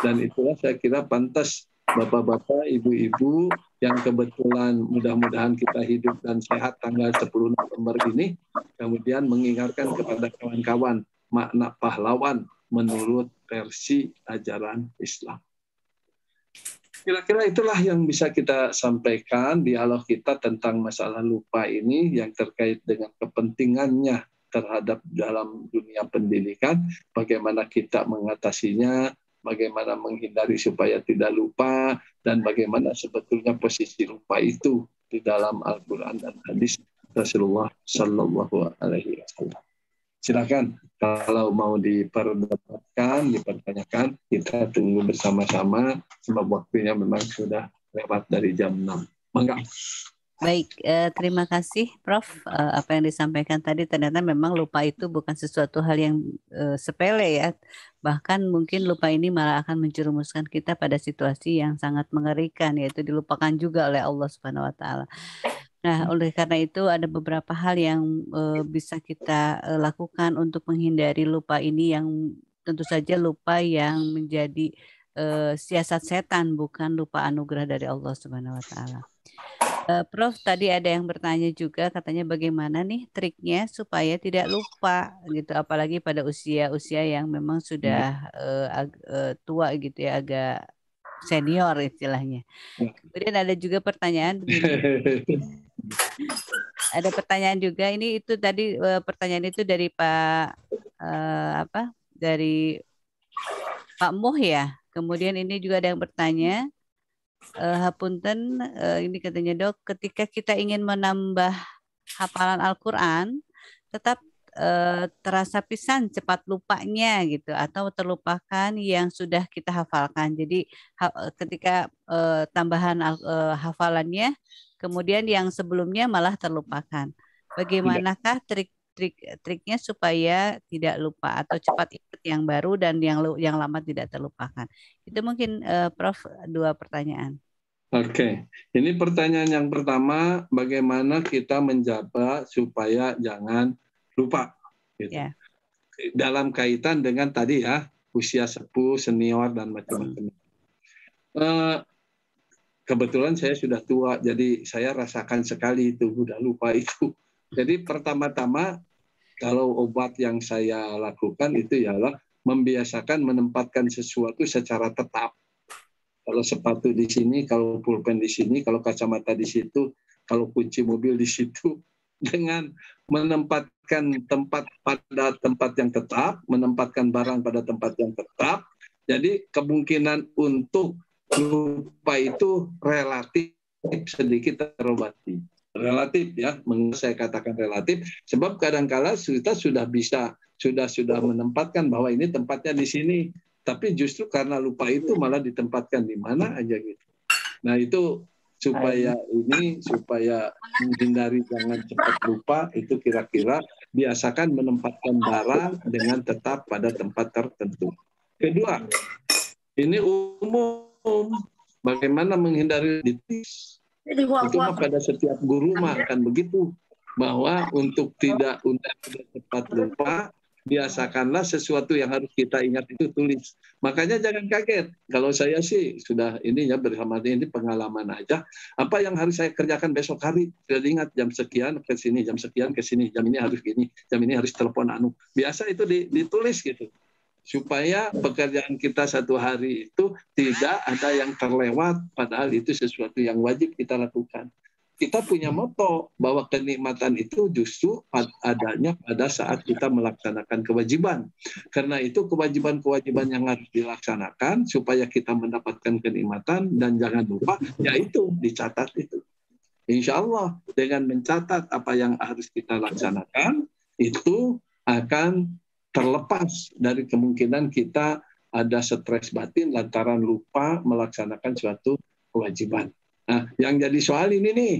Dan itulah saya kira pantas Bapak-bapak, Ibu-ibu yang kebetulan mudah-mudahan kita hidup dan sehat tanggal 10 November ini, kemudian mengingatkan kepada kawan-kawan makna pahlawan menurut versi ajaran Islam. Kira-kira itulah yang bisa kita sampaikan dialog kita tentang masalah lupa ini yang terkait dengan kepentingannya terhadap dalam dunia pendidikan, bagaimana kita mengatasinya, bagaimana menghindari supaya tidak lupa, dan bagaimana sebetulnya posisi lupa itu di dalam Al-Quran dan hadis Rasulullah Sallallahu Alaihi Wasallam. Silakan kalau mau diperdebatkan, dipertanyakan, kita tunggu bersama-sama sebab waktunya memang sudah lewat dari jam 6. Mangga. Baik, terima kasih Prof. Apa yang disampaikan tadi ternyata memang lupa itu bukan sesuatu hal yang sepele ya. Bahkan mungkin lupa ini malah akan menjerumuskan kita pada situasi yang sangat mengerikan, yaitu dilupakan juga oleh Allah Subhanahu wa Ta'ala. Nah, oleh karena itu ada beberapa hal yang bisa kita lakukan untuk menghindari lupa ini, yang tentu saja lupa yang menjadi siasat setan, bukan lupa anugerah dari Allah Subhanahu wa taala. Prof, tadi ada yang bertanya juga, katanya bagaimana nih triknya supaya tidak lupa gitu, apalagi pada usia-usia yang memang sudah tua gitu ya, agak senior istilahnya. Kemudian ada juga pertanyaan begini. Ada pertanyaan juga, ini itu tadi pertanyaan itu dari dari Pak Muh ya. Kemudian ini juga ada yang bertanya, Hapunten, ini katanya Dok, ketika kita ingin menambah hafalan Al-Quran, tetap terasa pisan cepat lupanya gitu, atau terlupakan yang sudah kita hafalkan. Jadi ketika tambahan hafalannya, kemudian yang sebelumnya malah terlupakan. Bagaimanakah triknya supaya tidak lupa atau cepat ingat yang baru dan yang lama tidak terlupakan? Itu mungkin Prof, 2 pertanyaan. Oke, ini pertanyaan yang pertama, bagaimana kita menjaga supaya jangan lupa. Gitu. Yeah. Dalam kaitan dengan tadi ya, usia sepuh, senior, dan macam-macam. Kebetulan saya sudah tua, jadi saya rasakan sekali itu, udah lupa itu. Jadi pertama-tama, kalau obat yang saya lakukan itu ialah membiasakan menempatkan sesuatu secara tetap. Kalau sepatu di sini, kalau pulpen di sini, kalau kacamata di situ, kalau kunci mobil di situ, dengan menempatkan tempat pada tempat yang tetap, menempatkan barang pada tempat yang tetap, jadi kemungkinan untuk lupa itu relatif sedikit terobati. Relatif ya, saya katakan relatif, sebab kadang-kala kita sudah bisa, sudah menempatkan bahwa ini tempatnya di sini, tapi justru karena lupa itu malah ditempatkan di mana aja gitu. Nah itu supaya menghindari jangan cepat lupa, itu kira-kira biasakan menempatkan barang dengan tetap pada tempat tertentu. Kedua, ini umum, bagaimana menghindari ditis. Itu mah pada setiap guru mah akan begitu, bahwa untuk tidak cepat lupa, biasakanlah sesuatu yang harus kita ingat itu tulis. Makanya jangan kaget. Kalau saya sih sudah ini ya bersama ini pengalaman aja. Apa yang harus saya kerjakan besok hari? Sudah ingat jam sekian ke sini, jam sekian ke sini, jam ini harus gini, jam ini harus telepon anu. Biasa itu ditulis gitu. Supaya pekerjaan kita satu hari itu tidak ada yang terlewat, padahal itu sesuatu yang wajib kita lakukan. Kita punya moto bahwa kenikmatan itu justru adanya pada saat kita melaksanakan kewajiban. Karena itu kewajiban-kewajiban yang harus dilaksanakan supaya kita mendapatkan kenikmatan, dan jangan lupa yaitu dicatat itu. Insya Allah dengan mencatat apa yang harus kita laksanakan itu akan terlepas dari kemungkinan kita ada stres batin lantaran lupa melaksanakan suatu kewajiban. Nah, yang jadi soal ini nih,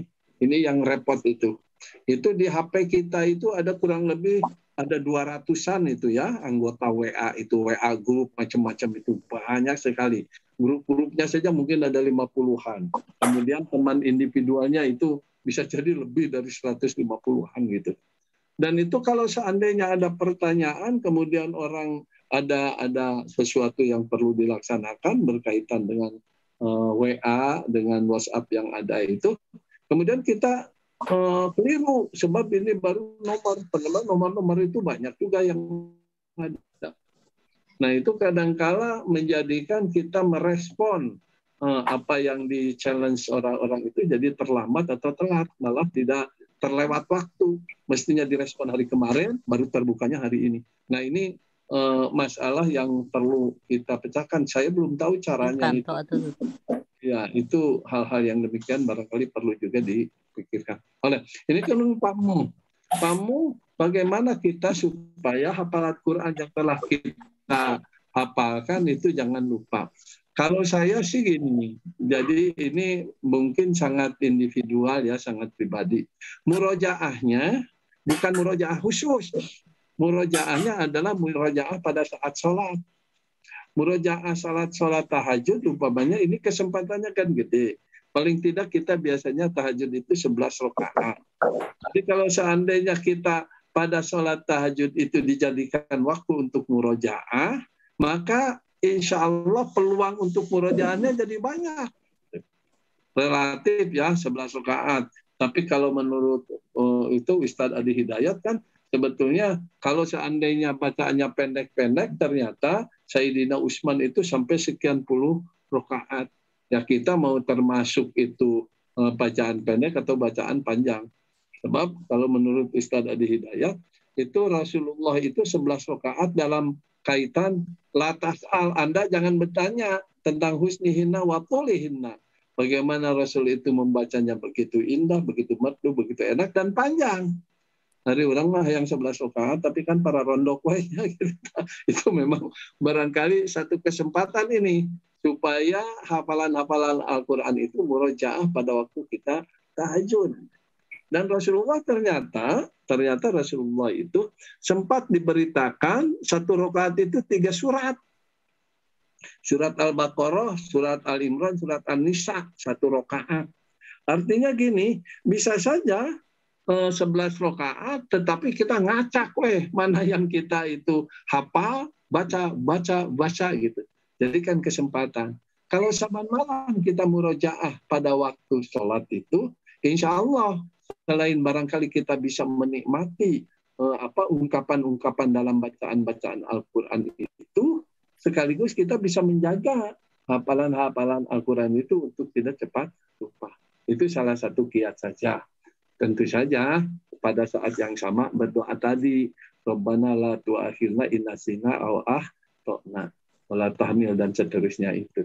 ini yang repot itu. Itu di HP kita itu ada kurang lebih ada 200-an itu ya, anggota WA itu, WA grup macam-macam itu, banyak sekali. Grup-grupnya saja mungkin ada 50-an. Kemudian teman individualnya itu bisa jadi lebih dari 150-an gitu. Dan itu kalau seandainya ada pertanyaan, kemudian orang ada sesuatu yang perlu dilaksanakan berkaitan dengan WA, dengan WhatsApp yang ada itu, kemudian kita keliru, sebab ini baru nomor itu banyak juga yang ada. Nah itu kadangkala menjadikan kita merespon apa yang di-challenge orang-orang itu jadi terlambat atau telat, malah tidak terlewat waktu. Mestinya direspon hari kemarin, baru terbukanya hari ini. Nah ini masalah yang perlu kita pecahkan. Saya belum tahu caranya itu. Ya, itu hal-hal yang demikian barangkali perlu juga dipikirkan. Ini kan kamu bagaimana kita supaya hafalan Quran yang telah kita hafalkan itu jangan lupa. Kalau saya sih gini, jadi ini mungkin sangat individual ya, sangat pribadi. Murojaahnya bukan murojaah khusus. Murojaahnya adalah murojaah pada saat sholat. Murojaah sholat tahajud, umpamanya ini kesempatannya kan gede. Paling tidak kita biasanya tahajud itu 11 rakaat. Jadi kalau seandainya kita pada sholat tahajud itu dijadikan waktu untuk murojaah, maka insya Allah peluang untuk murojaahnya jadi banyak. Relatif ya 11 rakaat. Tapi kalau menurut itu Ustadz Adi Hidayat kan sebetulnya kalau seandainya bacaannya pendek-pendek ternyata Sayyidina Utsman itu sampai sekian puluh rakaat. Ya kita mau termasuk itu bacaan pendek atau bacaan panjang. Sebab kalau menurut Ustadz Adi Hidayat itu Rasulullah itu 11 rakaat dalam kaitan la tas'al. Anda jangan bertanya tentang husnihinna wa tulihinna. Bagaimana Rasul itu membacanya begitu indah, begitu merdu, begitu enak dan panjang. Hari orang mah yang 11 rakaat, tapi kan para rondok wahnya gitu. Itu memang barangkali satu kesempatan ini supaya hafalan-hafalan Al-Quran itu murojaah pada waktu kita tahajud. Dan Rasulullah ternyata Rasulullah itu sempat diberitakan satu rakaat itu 3 surat. Surat Al-Baqarah, surat Al-Imran, surat An-Nisa, satu rakaat. Artinya gini, bisa saja 11 rakaat, tetapi kita ngacak, mana yang kita itu hafal, baca gitu. Jadi kan kesempatan. Kalau saban malam kita murojaah pada waktu sholat itu, insya Allah selain barangkali kita bisa menikmati ungkapan-ungkapan dalam bacaan-bacaan Al-Quran itu, sekaligus kita bisa menjaga hafalan-hafalan Al-Quran itu untuk tidak cepat lupa. Itu salah satu kiat saja. Tentu saja pada saat yang sama berdoa tadi, Rabbana la tu'akhirna in nasina aw akhtana wala tahmil dan seterusnya itu.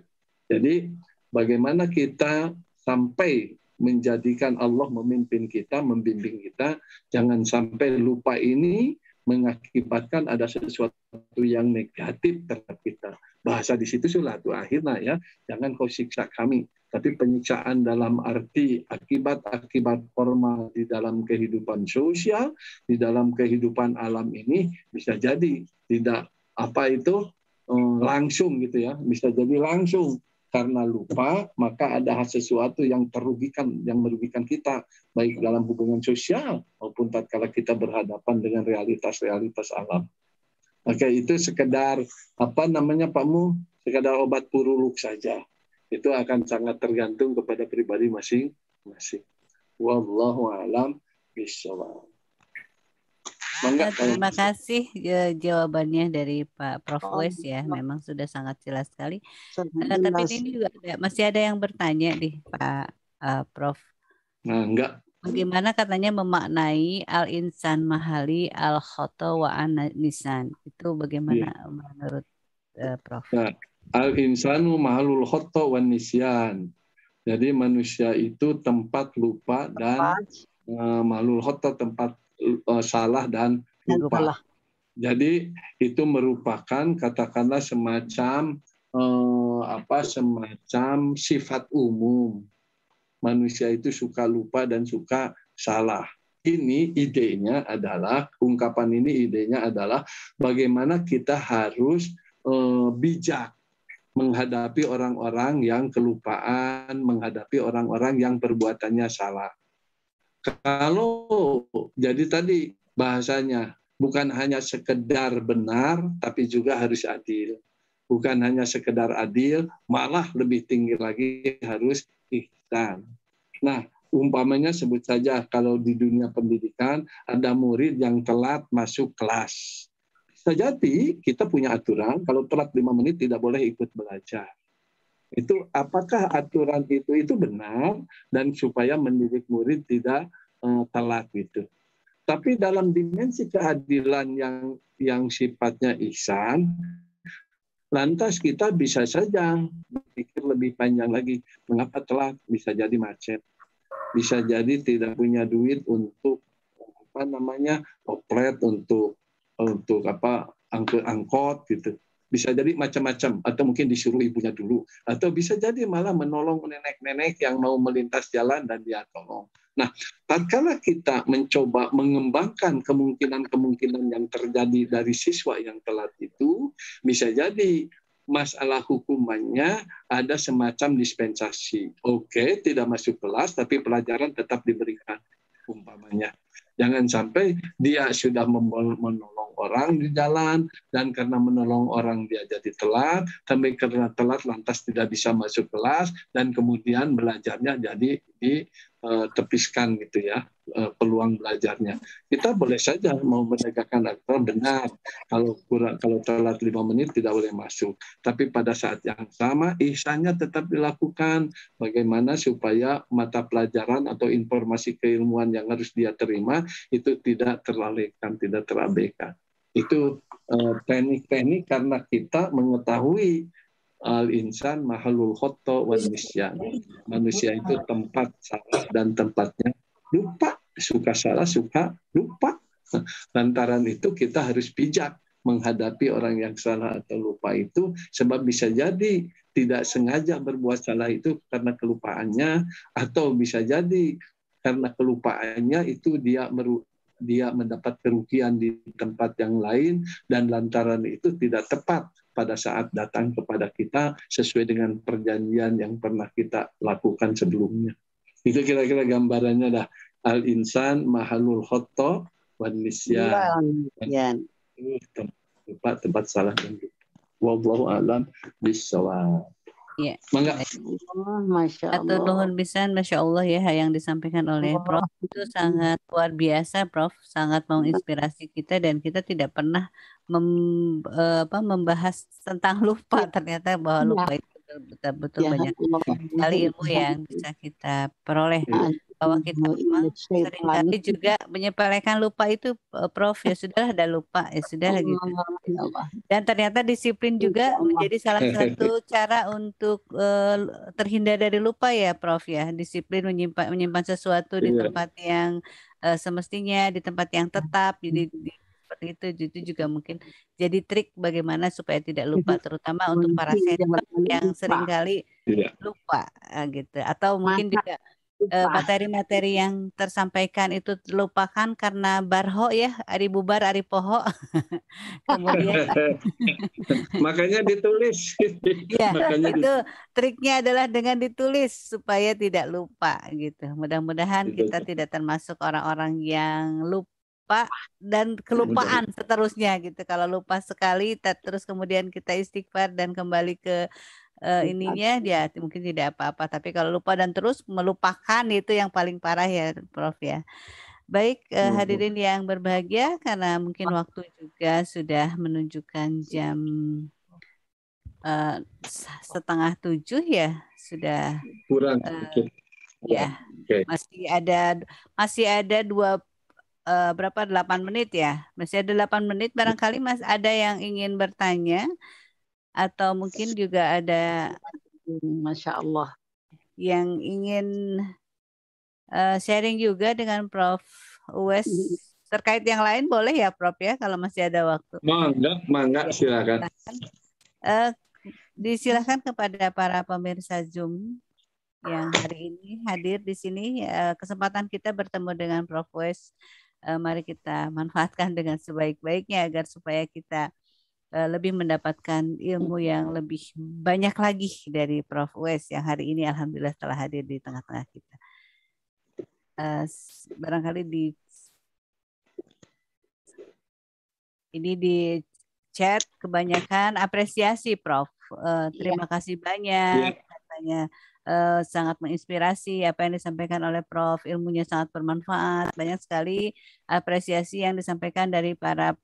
Jadi bagaimana kita sampai menjadikan Allah memimpin kita, membimbing kita, jangan sampai lupa ini mengakibatkan ada sesuatu yang negatif terhadap kita. Bahasa di situ sulatu akhirnya ya, jangan kau siksa kami. Tapi penyiksaan dalam arti akibat-akibat formal di dalam kehidupan sosial, di dalam kehidupan alam ini bisa jadi tidak langsung gitu ya, bisa jadi langsung. Karena lupa, maka ada sesuatu yang merugikan kita, baik dalam hubungan sosial maupun tatkala kita berhadapan dengan realitas-realitas alam. Maka itu sekedar Pak Mu, sekedar obat puruluk saja. Itu akan sangat tergantung kepada pribadi masing-masing. Wallahu a'lam bishawab. Terima kasih jawabannya dari Pak Prof. Wes ya, memang sudah sangat jelas sekali. Tapi ini juga masih ada yang bertanya nih Pak Prof. Nah, enggak. Bagaimana katanya memaknai al-insan mahali al-khoto wa an-nisan? Itu bagaimana menurut Prof? Nah, al-insanu mahalul khoto wa nisyan. Jadi manusia itu tempat lupa dan mahalul khoto tempat salah dan lupa. Jadi itu merupakan katakanlah semacam sifat umum. Manusia itu suka lupa dan suka salah. Ini idenya adalah bagaimana kita harus bijak menghadapi orang-orang yang kelupaan, menghadapi orang-orang yang perbuatannya salah. Kalau jadi tadi bahasanya bukan hanya sekedar benar, tapi juga harus adil. Bukan hanya sekedar adil, malah lebih tinggi lagi harus ihsan. Nah, umpamanya sebut saja kalau di dunia pendidikan ada murid yang telat masuk kelas. Bisa jadi kita punya aturan kalau telat 5 menit tidak boleh ikut belajar. Itu apakah aturan itu benar dan supaya mendidik murid tidak telat gitu. Tapi dalam dimensi keadilan yang sifatnya ihsan, lantas kita bisa saja berpikir lebih panjang lagi. Mengapa telat? Bisa jadi macet. Bisa jadi tidak punya duit untuk oplet untuk angkot gitu. Bisa jadi macam-macam, atau mungkin disuruh ibunya dulu, atau bisa jadi malah menolong nenek-nenek yang mau melintas jalan dan dia tolong. Nah, tatkala kita mencoba mengembangkan kemungkinan-kemungkinan yang terjadi dari siswa yang telat itu, bisa jadi masalah hukumannya ada semacam dispensasi. Oke, tidak masuk kelas, tapi pelajaran tetap diberikan umpamanya. Jangan sampai dia sudah menolong orang di jalan, dan karena menolong orang dia jadi telat, tapi karena telat lantas tidak bisa masuk kelas, dan kemudian belajarnya jadi ditepiskan gitu ya, peluang belajarnya. Kita boleh saja mau menegakkan aturan benar, kalau telat 5 menit tidak boleh masuk. Tapi pada saat yang sama ihsannya tetap dilakukan. Bagaimana supaya mata pelajaran atau informasi keilmuan yang harus dia terima itu tidak terlalaikan, tidak terabaikan. Itu teknik-teknik karena kita mengetahui al-insan mahalul khoto wan nisyan. Manusia itu tempat salah dan tempatnya lupa. Suka salah, suka lupa. Lantaran itu kita harus bijak menghadapi orang yang salah atau lupa itu, sebab bisa jadi tidak sengaja berbuat salah itu karena kelupaannya, atau bisa jadi karena kelupaannya itu dia mendapat kerugian di tempat yang lain, dan lantaran itu tidak tepat pada saat datang kepada kita sesuai dengan perjanjian yang pernah kita lakukan sebelumnya. Itu kira-kira gambarannya dah. Al-insan mahalul khoto wan nisyan. Tempat salah dan lupa. Wallahu a'lam bishawab. Ya. Mangga. Masya Atau nuhun pisan, Masya Allah ya, yang disampaikan oleh Prof itu sangat luar biasa, Prof, sangat menginspirasi kita, dan kita tidak pernah membahas tentang lupa. Ternyata bahwa lupa itu betul-betul banyak sekali ilmu yang bisa kita peroleh. Bahwa kita memang seringkali juga menyepelekan lupa itu, Prof, ya sudah ada lupa, ya sudah gitu. Dan ternyata disiplin juga menjadi salah satu cara untuk terhindar dari lupa ya, Prof ya. Disiplin menyimpan sesuatu di tempat yang semestinya, di tempat yang tetap. Jadi seperti itu juga mungkin jadi trik bagaimana supaya tidak lupa, terutama untuk para senior yang seringkali lupa gitu. Atau mungkin juga materi-materi yang tersampaikan itu terlupakan karena barho ya, ari bubar ari poho. Kemudian makanya ditulis. Ya, itu triknya adalah dengan ditulis supaya tidak lupa gitu. Mudah-mudahan kita tidak termasuk orang-orang yang lupa dan kelupaan seterusnya gitu. Kalau lupa sekali terus kemudian kita istighfar dan kembali ke ininya dia mungkin tidak apa-apa, tapi kalau lupa dan terus melupakan itu yang paling parah ya, Prof ya. Baik, hadirin yang berbahagia, karena mungkin waktu juga sudah menunjukkan jam 6:30 ya, sudah kurang ya. Masih ada 8 menit ya, masih ada 8 menit. Barangkali Mas ada yang ingin bertanya, atau mungkin juga ada Masya Allah yang ingin sharing juga dengan Prof Uwais terkait yang lain, boleh ya Prof ya, kalau masih ada waktu. Mangga silakan. Disilakan kepada para pemirsa Zoom yang hari ini hadir di sini. Kesempatan kita bertemu dengan Prof Uwais, mari kita manfaatkan dengan sebaik-baiknya agar supaya kita lebih mendapatkan ilmu yang lebih banyak lagi dari Prof Uwais yang hari ini alhamdulillah telah hadir di tengah-tengah kita. Barangkali di chat kebanyakan apresiasi, Prof. Terima kasih banyak, katanya sangat menginspirasi apa yang disampaikan oleh Prof. Ilmunya sangat bermanfaat. Banyak sekali apresiasi yang disampaikan dari para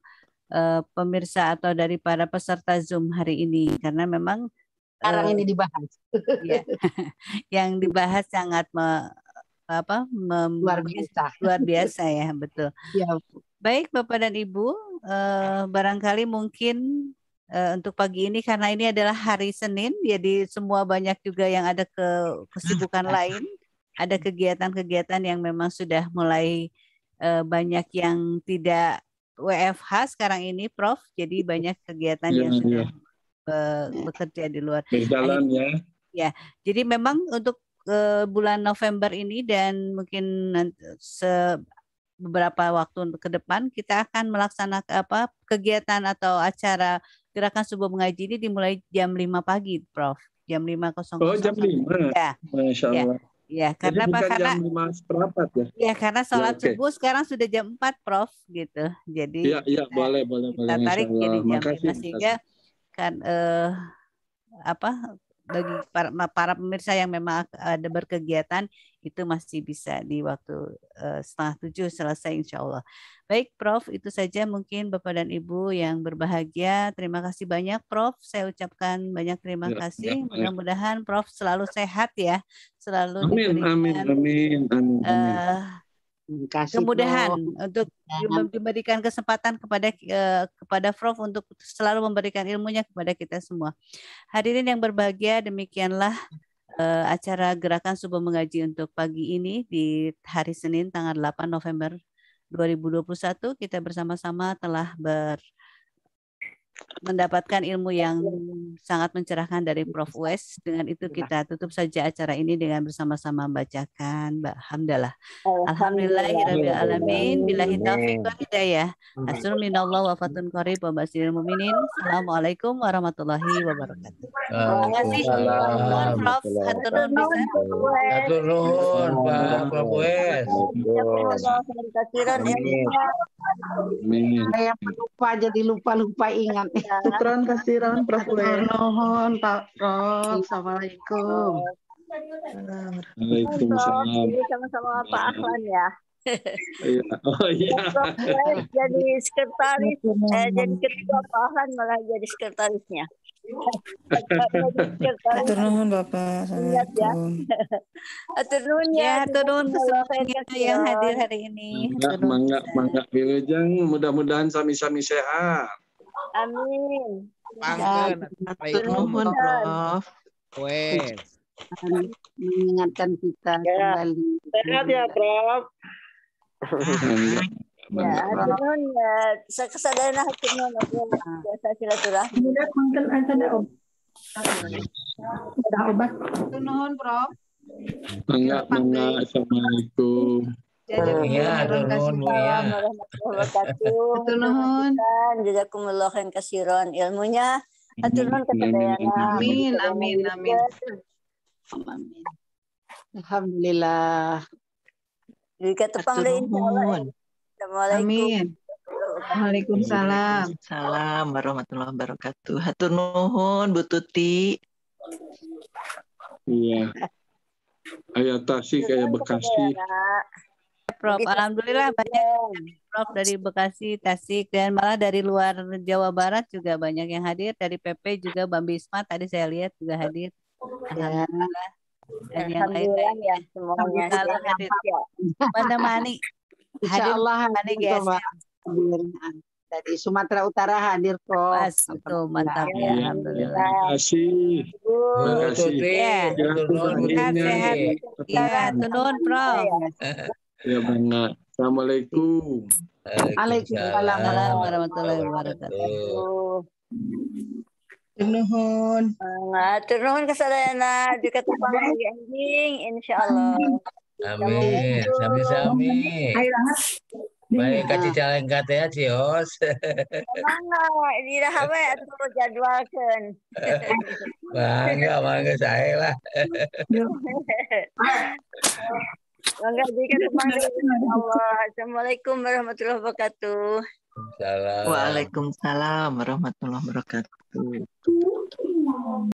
pemirsa atau dari para peserta Zoom hari ini, karena memang sekarang ini dibahas. Ya, yang dibahas sangat luar biasa ya, betul. Ya. Baik Bapak dan Ibu, barangkali mungkin untuk pagi ini karena ini adalah hari Senin, jadi semua banyak juga yang ada kesibukan lain, ada kegiatan-kegiatan yang memang sudah mulai banyak yang tidak WFH sekarang ini, Prof. Jadi banyak kegiatan yang sudah bekerja di luar. Berjalan ya. Ya, jadi memang untuk bulan November ini dan mungkin beberapa waktu ke depan kita akan melaksanakan kegiatan atau acara gerakan subuh mengaji ini dimulai jam 5 pagi, Prof. Jam 5.00. Oh, jam 5. Ya. Masya Allah. Ya, Jadi karena apa? bukan Karena jam 5 seperempat ya? ya karena Ya, sholat oke. subuh sekarang sudah jam 4, Prof, gitu. Jadi Iya, iya, boleh, kita Masya tarik Allah. jadi jam 5 Makasih, sehingga kan bagi para pemirsa yang memang ada berkegiatan itu masih bisa di waktu 6:30 selesai insya Allah. Baik Prof, itu saja mungkin Bapak dan Ibu yang berbahagia. Terima kasih banyak Prof. Saya ucapkan banyak terima Ya, kasih. ya. Mudah-mudahan Prof selalu sehat ya, selalu Amin, amin, diberikan amin, amin, amin. kemudahan untuk diberikan kesempatan kepada Prof untuk selalu memberikan ilmunya kepada kita semua. Hadirin yang berbahagia, demikianlah acara Gerakan Subuh Mengaji untuk pagi ini di hari Senin tanggal 8 November 2021. Kita bersama-sama telah mendapatkan ilmu yang sangat mencerahkan dari Prof. Wes. Dengan itu kita tutup saja acara ini dengan bersama-sama membacakan Alhamdulillah. Alhamdulillahirabbil alamin. Billahi taufiq wal hidayah. Hasun minallah wa fatun qarib wa basyiril mu'minin. Assalamualaikum warahmatullahi wabarakatuh. Terima kasih. Mohon Prof. Hatur nuhun bisa. Hatur nuhun Pak Prof. Wes. Amin. Saya lupa jadi lupa ingat. Syukron kasiron Prof. Nuhun Pak Prof. Assalamualaikum. Waalaikumsalam. Jadi sama-sama Pak Ahlan ya. Iya. Oh iya. Jadi sekretaris, jadi ketua Pak Ahlan malah jadi sekretarisnya. Hatur nuhun Bapak. Ingat ya. Hatur nuhun ya. Hatur nuhun kesemuanya yang hadir hari ini. Mangga Wilujeng, mudah-mudahan sami-sami sehat. Amin. Hatur nuhun Prof. Wes. Mengingatkan kita kembali. Sehat ya Prof. Ya, hatunun ya, kesadaran hatunun biasa silaturahmi. Sudah obat. Nuhun Prof. Mangga, assalamualaikum. Iya, nuhun Bu ya. Hatunun. Jazakumullah khairan katsiran ilmunya. Hatunun kesadayana. Amin. Alhamdulillah. Jika tepang deh insyaallah. Assalamualaikum. Amin. Waalaikumsalam. Salam warahmatullahi wabarakatuh. Hatur nuhun Bu Tuti. Iya. Ayah Tasik, Ayah Bekasi. Prof, alhamdulillah banyak Prof dari Bekasi, Tasik, dan malah dari luar Jawa Barat juga banyak yang hadir. Dari PP juga Bang Bisma tadi saya lihat juga hadir. Alhamdulillah. Dan yang lain-lain ya semuanya hadir. Menemani. Insya Allah hadir dari Sumatera Utara hadir kok. Pas, betul, mantap ya. Alhamdulillah. Terima kasih. Terima kasih. Sehat. Ya, turun Prof. Ya bangga. Assalamualaikum. Waalaikumsalam warahmatullahi wabarakatuh. Nuhun. Hatur nuhun kasadayana juga tepang lagi anjing insyaallah. Amin. Sami-sami. Baik kaci calengkat ya Cios. Mangga di rahawe atuh jadwalkeun. Mangga saya lah. Mangga jika tepang Allah. Assalamualaikum warahmatullahi wabarakatuh. Salam. Waalaikumsalam warahmatullahi wabarakatuh.